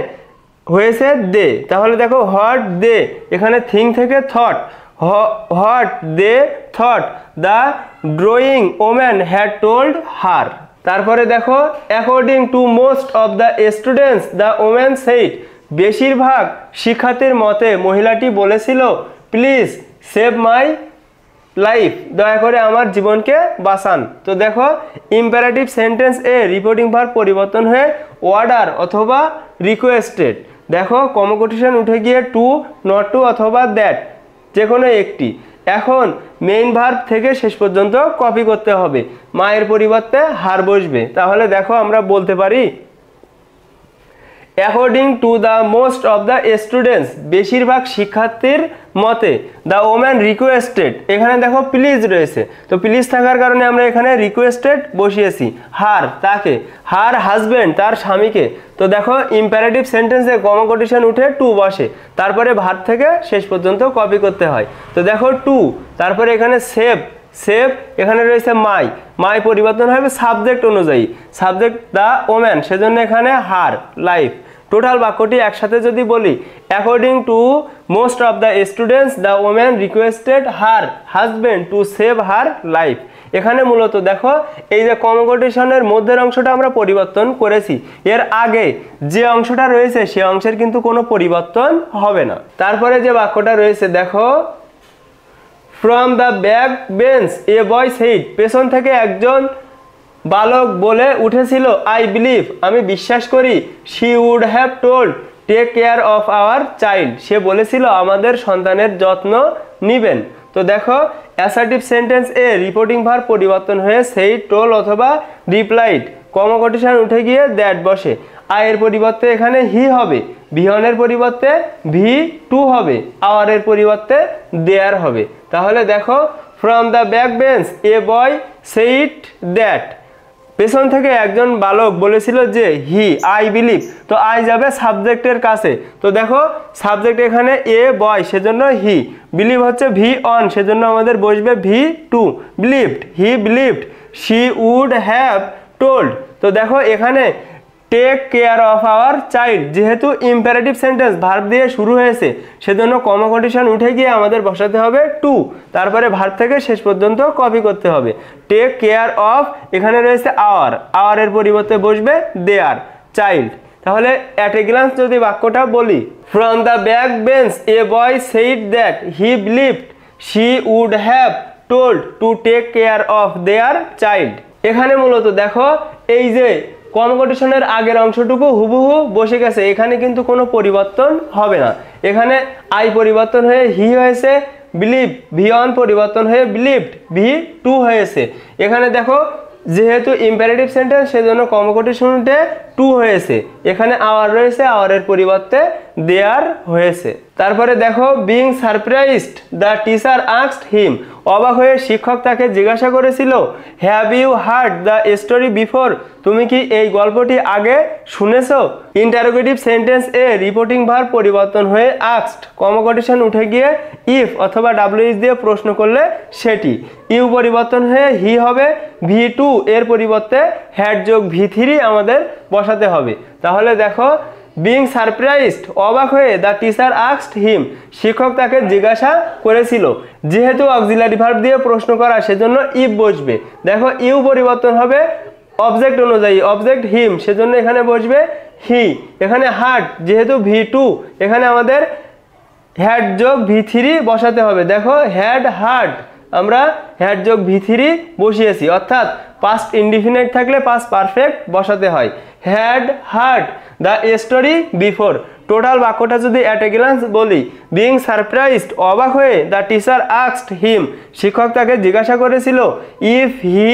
হয়েছে দে। তাহলে দেখো হোয়াট দে, এখানে থিং থেকে thought, what they thought the drowning woman had told her. তারপরে দেখো according to most of the students the woman said, বেশিরভাগ শিক্ষার্থীর মতে মহিলাটি বলেছিল প্লিজ সেভ মাই লাইফ, দয়া করে আমার জীবনকে বাঁচান। তো দেখো ইম্পারেটিভ সেন্টেন্স এ রিপোর্টিং ভার্ব পরিবর্তন হয়ে অর্ডার অথবা রিকোয়েস্টেড। দেখো কমোকটিশন উঠে গিয়ে টু, নট টু অথবা দ্যাট, যে কোনো একটি। এখন মেইন ভার্ব থেকে শেষ পর্যন্ত কপি করতে হবে, মায়ের পরিবর্তে হার বসবে। তাহলে দেখো আমরা বলতে পারি according to the most of the students, বেশিরভাগ শিক্ষার্থীর মতে, দ্য ওম্যান রিকোয়েস্টেড, এখানে দেখো প্লিজ রয়েছে, তো প্লিজ থাকার কারণে আমরা এখানে রিকোয়েস্টেড বসিয়েছি, হার তাকে, হার হাজব্যান্ড তার স্বামীকে। তো দেখো ইম্পারেটিভ সেন্টেন্সে কমোকটিশন উঠে টু বসে, তারপরে ভার্ব থেকে শেষ পর্যন্ত কপি করতে হয়। তো দেখো টু, তারপরে এখানে সেভ, সেভ এখানে রয়েছে মাই, মাই পরিবর্তন হবে সাবজেক্ট অনুযায়ী, সাবজেক্ট দ্য ওম্যান সেজন্য এখানে হার লাইফ। টোটাল বাক্যটি একসাথে যদি বলি, according to most of the students the woman requested her husband to save her life. এখানে মূলত দেখো এই যে কনকোটেশনের মধ্যের অংশটা আমরা পরিবর্তন করেছি, এর আগে যে অংশটা রয়েছে সে অংশের কিন্তু কোনো পরিবর্তন হবে না। তারপরে যে বাক্যটা রয়েছে দেখো, from the back bench a boy said, পেছন থেকে একজন বালক বলে উঠেছিল, আই বিলিভ, আমি বিশ্বাস করি, she would have told take care of our child, সে বলেছিল আমাদের সন্তানের যত্ন নিবেন। তো দেখো অ্যাসার্টিভ সেন্টেন্স এ রিপোর্টিং ভার্ব পরিবর্তন হয়ে সেই, টোল অথবা রিপ্লাইড, কনকোটেশন উঠে গিয়ে দ্যাট বসে। আয়ের পরিবর্তে এখানে হি হবে, বিহনের পরিবর্তে ভি টু হবে, আওয়ারের পরিবর্তে দেয়ার হবে। তাহলে দেখো from the back bench a boy said that, পেছন থেকে একজন বালক বলেছিল যে হি, আই বিলিভ, তো আই যাবে সাবজেক্টের কাছে। তো দেখো সাবজেক্ট এখানে এ বয় সেজন্য হি, বিলিভ হচ্ছে ভি অন সেজন্য আমাদের বসবে V two, believed, he believed, she would have told. তো দেখো এখানে take care of our child, যেহেতু ইম্পারেটিভ সেন্টেন্স ভার্ব দিয়ে শুরু হয়েছে সেজন্য কনকোটেশন উঠে গিয়ে আমাদের বসাতে হবে টু, তারপরে ভার্ব থেকে শেষ পর্যন্ত কপি করতে হবে। টেক কেয়ার অফ এখানে রয়েছে আওয়ার, আওয়ারের পরিবর্তে বসবে দেয়ার, চাইল্ড। তাহলে অ্যাট এ গ্লান্স যদি বাক্যটা বলি, from the back bench a boy said that he believed she would have told to take care of their child. এখানে মূলত দেখো এই যে কনকোটেশনের আগের অংশটুকু হুবহু বসে গেছে, এখানে কিন্তু কোনো পরিবর্তন হবে না। এখানে আই পরিবর্তন হয়ে হি হয়েছে, বিলিভ ভি অন পরিবর্তন হয়ে বিলিভড ভি টু হয়েছে। এখানে দেখো যেহেতু ইম্পারেটিভ সেন্টেন্স সেজন্য কনকোটেশনতে টু হয়েছে, এখানে আওয়ার রয়েছে, আওয়ারের পরিবর্তে দেয়ার হয়েছে। তারপরে দেখো being surprised the teacher asked him, অবাক হয়ে শিক্ষক তাকে জিজ্ঞাসা করেছিল, have you heard the story before, তুমি কি এই গল্পটি আগে শুনেছো? ইন্টারোগেটিভ সেন্টেন্স এ রিপোর্টিং ভার্ব পরিবর্তন হয়ে আস্কড, কনকোটেশন উঠে গিয়ে ইফ অথবা ডাব্লিউএইচ দিয়ে প্রশ্ন করলে সেটি, ইউ পরিবর্তন হয়ে হি হবে, ভি টু এর পরিবর্তে হ্যাড যোগ ভি থ্রি আমাদের বসাতে হবে। তাহলে দেখো বিং সারপ্রাইজড অবাক হয়ে দ্য টিচার আস্কড হিম, শিক্ষক তাকে জিজ্ঞাসা করেছিল, যেহেতু অক্সিলারি ভার্ব দিয়ে প্রশ্ন করা সেজন্য ইফ বসবে। দেখো ইউ পরিবর্তন হবে অবজেক্ট অনুযায়ী, অবজেক্ট হিম সেজন্য এখানে বসবে হি। এখানে হার্ড যেহেতু ভি টু এখানে আমাদের হ্যাড যোগ ভি থ্রি বসাতে হবে। দেখো হ্যাড হার্ড আমরা হ্যাড যোগ ভি থ্রি বসিয়েছি, অর্থাৎ পাস্ট ইনডিফিনিট থাকলে পাস্ট পারফেক্ট বসাতে হয়। Had heard the story before. Total বাক্যটা যদি অ্যাট এ গ্লান্স বলি, বিং সারপ্রাইজড অবাক হয়ে দ্য টিচার আস্কড হিম, শিক্ষক তাকে জিজ্ঞাসা করেছিল, if he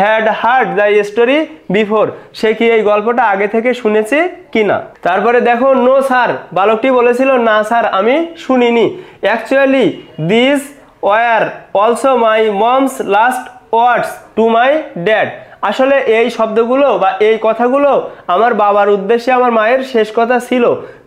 had heard the story before, সে কি এই গল্পটা আগে থেকে শুনেছে কিনা। তারপরে দেখো নো স্যার, বালকটি বলেছিল না স্যার আমি শুনিনি। Actually this were also my mom's last words to my dad, আসলে এই শব্দগুলো বা এই কথাগুলো আমার বাবার উদ্দেশ্যে আমার মায়ের শেষ কথা ছিল।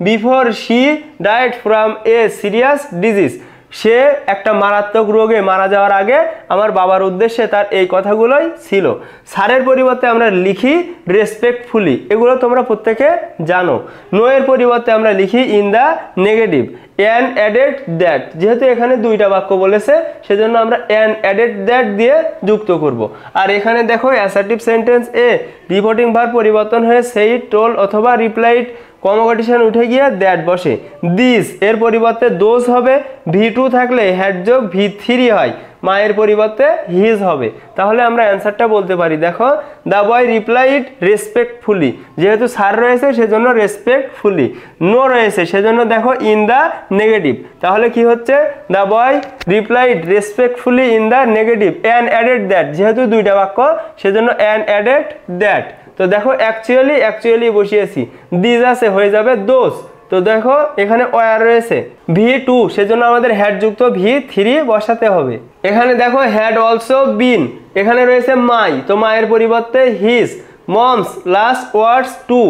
Before she died from a serious disease, সে একটা মারাত্মক রোগে মারা যাওয়ার আগে আমার বাবার উদ্দেশ্যে তার এই কথাগুলোই ছিল। স্যারের পরিবর্তে আমরা লিখি রেসপেক্টফুলি, এগুলো তোমরা প্রত্যেকে জানো। নো এর পরিবর্তে আমরা লিখি in the negative. An added that, যেহেতু এখানে দুইটা বাক্য বলেছে সেজন্য আমরা অ্যান অ্যাডেড দ্যাট দিয়ে যুক্ত করব। আর এখানে দেখো অ্যাসার্টিভ সেন্টেন্স এ রিপোর্টিং ভার্ব পরিবর্তন হয়ে সেইড, টোল অথবা রিপ্লাইড, কনকোটেশন উঠে গিয়ে দ্যাট বসে। দিস এর পরিবর্তে দোজ হবে, ভি টু থাকলে হ্যাড যোগ ভি থ্রি হয়, মায়ের পরিবর্তে হিজ হবে। তাহলে আমরা অ্যান্সারটা বলতে পারি, দেখো দ্য বয় রিপ্লাইড রেসপেক্টফুলি, যেহেতু স্যার রয়েছে সেজন্য রেসপেক্টফুলি, নো রয়েছে সেজন্য দেখো ইন দ্য নেগেটিভ। তাহলে কি হচ্ছে, the boy replied respectfully in the negative and added that, যেহেতু দুইটা বাক্য সেজন্য অ্যান্ড অ্যাডেড দ্যাট। তো দেখো অ্যাকচুয়ালি বসিয়েছি, দিস আছে হয়ে যাবে দোজ। তো দেখো এখানে ওয়ার রয়েছে ভি টু সেজন্য আমাদের হ্যাড যুক্ত ভি থ্রি বসাতে হবে। এখানে দেখো হ্যাড অলসো বিন, এখানে রয়েছে মাই, তো মায়ের পরিবর্তে his. Moms last words two,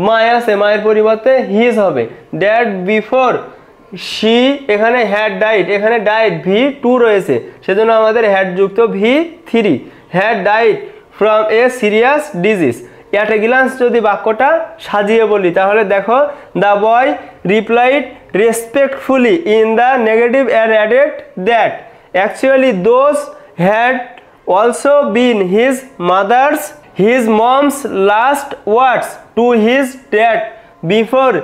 মায় আছে মায়ের পরিবর্তে হিজ হবে। ড্যাড বিফোর শি, এখানে হ্যাড ডাইড, এখানে ডাইড ভি টু রয়েছে সেজন্য আমাদের হ্যাড যুক্ত V three. Had died from a serious disease, at a glance যদি বাক্যটা সাজিয়ে বলি তাহলে দেখো, the boy replied respectfully in the negative and added that actually those had also been his mom's last words to his dad before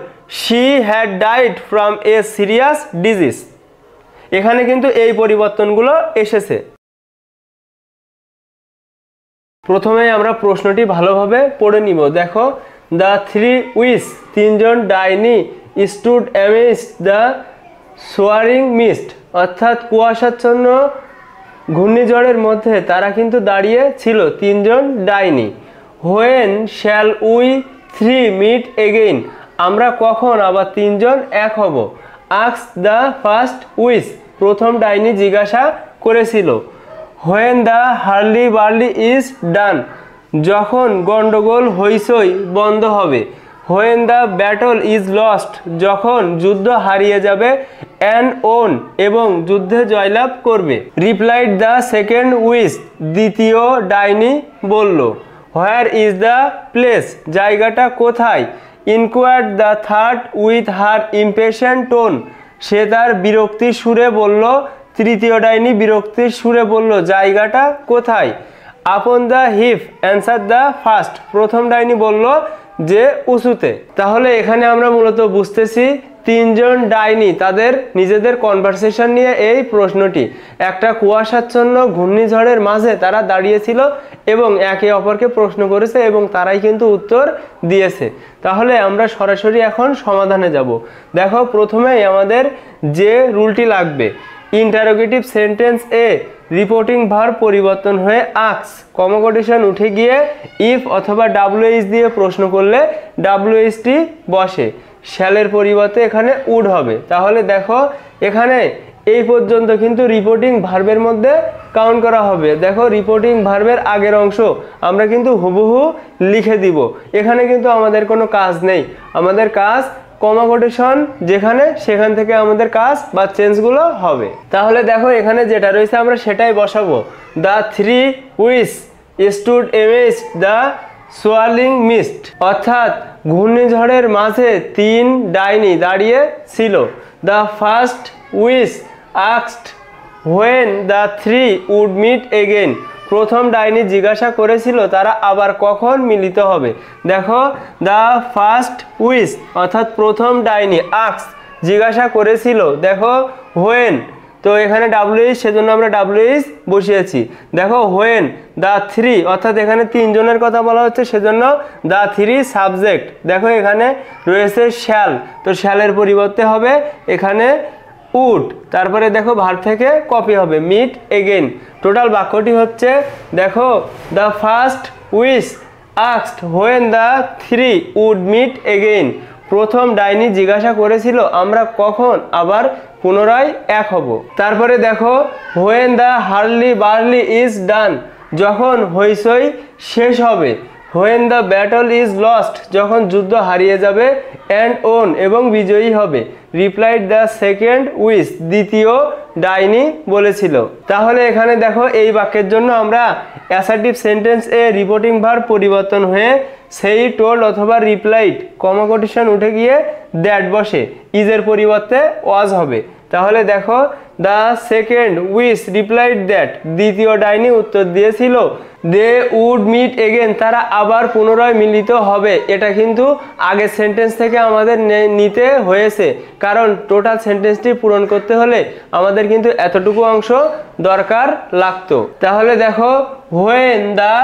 she had died from a serious disease। এখানে কিন্তু এই পরিবর্তনগুলো এসেছে। প্রথমে আমরা প্রশ্নটি ভালোভাবে পড়ে নিব। দেখো, দ্য থ্রি উইস, তিনজন ডাইনি স্টুড অ্যামিডস্ট দ্য সোয়ারিং মিস্ট, অর্থাৎ কুয়াশাচ্ছন্ন ঘূর্ণিঝড়ের মধ্যে তারা কিন্তু দাঁড়িয়ে ছিল, তিনজন ডাইনি। When shall we three meet again, আমরা কখন আবার তিনজন এক হব। আস্ক দ্য ফার্স্ট উইস, প্রথম ডাইনি জিজ্ঞাসা করেছিল। When the hurly burly is done, যখন গন্ডগোল হইচই বন্ধ হবে। When the battle is lost, যখন যুদ্ধ হারিয়ে যাবে। অ্যান্ড ওন, এবং যুদ্ধে জয়লাভ করবে। রিপ্লাইড দ্য সেকেন্ড উইস, দ্বিতীয় ডাইনি বলল। হোয়ার ইজ দ্য প্লেস, জায়গাটা কোথায়। Inquired the third with her impatient tone, সে তার বিরক্তির সুরে বলল। তৃতীয় ডাইনি বিরক্তির সুরে বলল, জায়গাটা কোথায়। আপন the heath answer the first, প্রথম ডাইনি বলল যে উঁচুতে। তাহলে এখানে আমরা মূলত বুঝতেছি তিনজন ডাইনি তাদের নিজেদের কনভারসেশন নিয়ে এই প্রশ্নটি, একটা কুয়াশাচ্ছন্ন ঘূর্ণিঝড়ের মাঝে তারা দাঁড়িয়েছিল এবং একে অপরকে প্রশ্ন করেছে এবং তারাই কিন্তু উত্তর দিয়েছে। তাহলে আমরা সরাসরি এখন সমাধানে যাব। দেখো, প্রথমেই আমাদের যে রুলটি লাগবে, ইন্টারোগেটিভ সেন্টেন্স এ রিপোর্টিং ভার্ব পরিবর্তন হয়ে আক্স, কমোকন্ডিশন উঠে গিয়ে ইফ অথবা ডাব্লিউএইচ দিয়ে প্রশ্ন করলে ডাব্লিউএইচটি বসে, শ্যালের পরিবর্তে এখানে উড হবে। তাহলে দেখো, এখানে এই পর্যন্ত কিন্তু রিপোর্টিং ভার্বের মধ্যে কাউন্ট করা হবে। দেখো, রিপোর্টিং ভার্বের আগের অংশ আমরা কিন্তু হুবহু লিখে দিব, এখানে কিন্তু আমাদের কোনো কাজ নেই। আমাদের কাজ কমা কোটেশন যেখানে, সেখান থেকে আমাদের কাজ বা চেঞ্জগুলো হবে। তাহলে দেখো, এখানে যেটা রয়েছে আমরা সেটাই বসাবো। The three witches stood amazed the swirling mist, অর্থাৎ ঘূর্ণিঝড়ের মাঝে তিন ডাইনি দাঁড়িয়ে ছিল। The first witch asked when the three would meet again, প্রথম ডাইনি জিজ্ঞাসা করেছিল তারা আবার কখন মিলিত হবে। দেখো, দ্য ফার্স্ট উইস অর্থাৎ প্রথম ডাইনি, আস্ক জিজ্ঞাসা করেছিল। দেখো, হোয়েন, তো এখানে ডাব্লিউএইচ, সেজন্য আমরা ডাব্লিউএইচ বসিয়েছি। দেখো, হোয়েন দ্য থ্রি, অর্থাৎ এখানে তিনজনের কথা বলা হচ্ছে, সেজন্য দ্য থ্রি সাবজেক্ট। দেখো, এখানে রয়েছে শ্যাল, তো শ্যালের পরিবর্তে হবে এখানে উড, তারপরে দেখো ভার্ব থেকে কপি হবে মিট এগেইন। টোটাল বাক্যটি হচ্ছে, দেখো, the first witch asked when the three would meet again, প্রথম ডাইনি জিজ্ঞাসা করেছিল আমরা কখন আবার পুনরায় এক হব। তারপরে দেখো, when the hurly burly is done, যখন হইচই শেষ হবে। When the battle is lost, যখন যুদ্ধ হারিয়ে যাবে। অ্যান্ড ওন, এবং বিজয়ী হবে। রিপ্লাইড দ্য সেকেন্ড উইস, দ্বিতীয় ডাইনি বলেছিল। তাহলে এখানে দেখো, এই বাক্যের জন্য আমরা অ্যাসার্টিভ সেন্টেন্স এ রিপোর্টিং ভার্ব পরিবর্তন হয়ে সেই, টোল্ড অথবা রিপ্লাইড, কমা কোটেশন উঠে গিয়ে দ্যাট বসে, ইজের পরিবর্তে ওয়াজ হবে। তাহলে দেখো, the second witch replied that, দ্বিতীয় ডাইনি উত্তর দিয়েছিল দে উড মিট এগেন, তারা আবার পুনরায় মিলিত হবে। এটা কিন্তু আগের সেন্টেন্স থেকে আমাদের নিতে হয়েছে, কারণ টোটাল সেন্টেন্সটি পূরণ করতে হলে আমাদের কিন্তু এতটুকু অংশ দরকার লাগতো। তাহলে দেখো, when the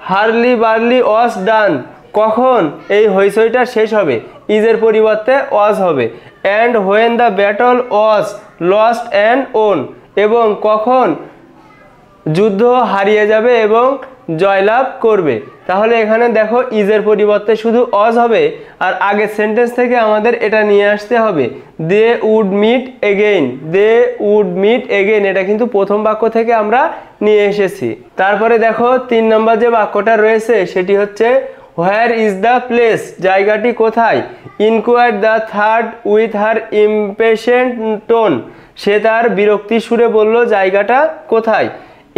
hurly burly was done, কখন এই হইচইটা শেষ হবে, ইজের পরিবর্তে ওয়াজ হবে। And when the battle was lost and won, এবং কখন যুদ্ধ হারিয়ে যাবে এবং জয়লাভ করবে। তাহলে এখানে দেখো, ইজের পরিবর্তে শুধু ওয়াজ হবে, আর আগের সেন্টেন্স থেকে আমাদের এটা নিয়ে আসতে হবে they would meet again, they would meet again, এটা কিন্তু প্রথম বাক্য থেকে আমরা নিয়ে এসেছি। তারপরে দেখো, 3 নম্বর যে বাক্যটা রয়েছে সেটি হচ্ছে হোয়ার ইজ দ্য প্লেস, জায়গাটি কোথায়। Inquired the third with her impatient tone, সে তার বিরক্তির সুরে বলল জায়গাটা কোথায়।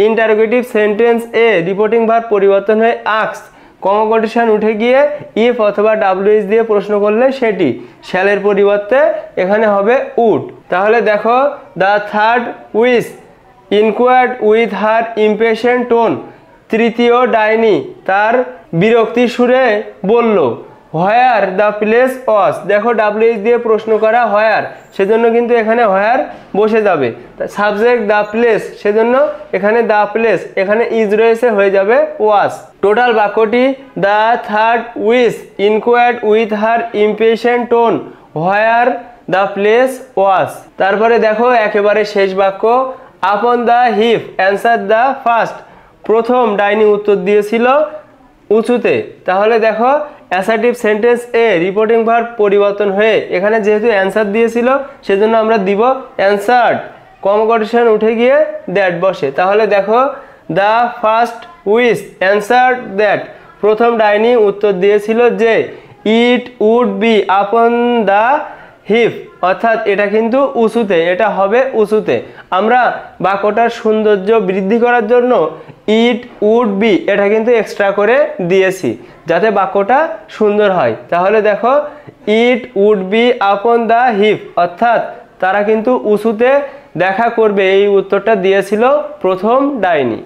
ইন্টারোগেটিভ সেন্টেন্স এ রিপোর্টিং ভার্ব পরিবর্তন হয়ে আস্ক, কমোকটিশন উঠে গিয়ে ইফ অথবা ডাব্লিউএইচ দিয়ে প্রশ্ন করলে সেটি, শ্যালের পরিবর্তে এখানে হবে উড। তাহলে দেখো, the third witch inquired with her impatient tone, তৃতীয় ডাইনি তার বিরক্তির সুরে বলল, হোয়ার দ্য প্লেস ওয়াজ। দেখো ডাব্লিউএইচ দিয়ে প্রশ্ন করা হোয়ার, সেজন্য কিন্তু এখানে হোয়ার বসে যাবে। সাবজেক্ট দ্য প্লেস, সেজন্য এখানে দ্য প্লেস, এখানে ইজ রয়েছে, হয়ে যাবে ওয়াজ। টোটাল বাক্যটি, the third witch inquired with her impatient tone where the place was. তারপরে দেখো একেবারে শেষ বাক্য, upon the heath answer the first, প্রথম ডাইনি উত্তর দিয়েছিল উঁচুতে। তাহলে দেখো অ্যাসার্টিভ সেন্টেন্স এ রিপোর্টিং ভার্ব পরিবর্তন হয়ে এখানে যেহেতু অ্যান্সার দিয়েছিল সেজন্য আমরা দিব অ্যান্সার্ড, কমোকটিশন উঠে গিয়ে দ্যাট বসে। তাহলে দেখো, the first witch answered that, প্রথম ডাইনি উত্তর দিয়েছিল যে it would be upon the heath, অর্থাৎ এটা কিন্তু উঁচুতে, এটা হবে উঁচুতে। আমরা বাক্যটার সৌন্দর্য বৃদ্ধি করার জন্য ইট উড বি এটা কিন্তু এক্সট্রা করে দিয়েছি যাতে বাক্যটা সুন্দর হয়। তাহলে দেখো, it would be upon the heath, অর্থাৎ তারা কিন্তু উঁচুতে দেখা করবে, এই উত্তরটা দিয়েছিল প্রথম ডাইনি।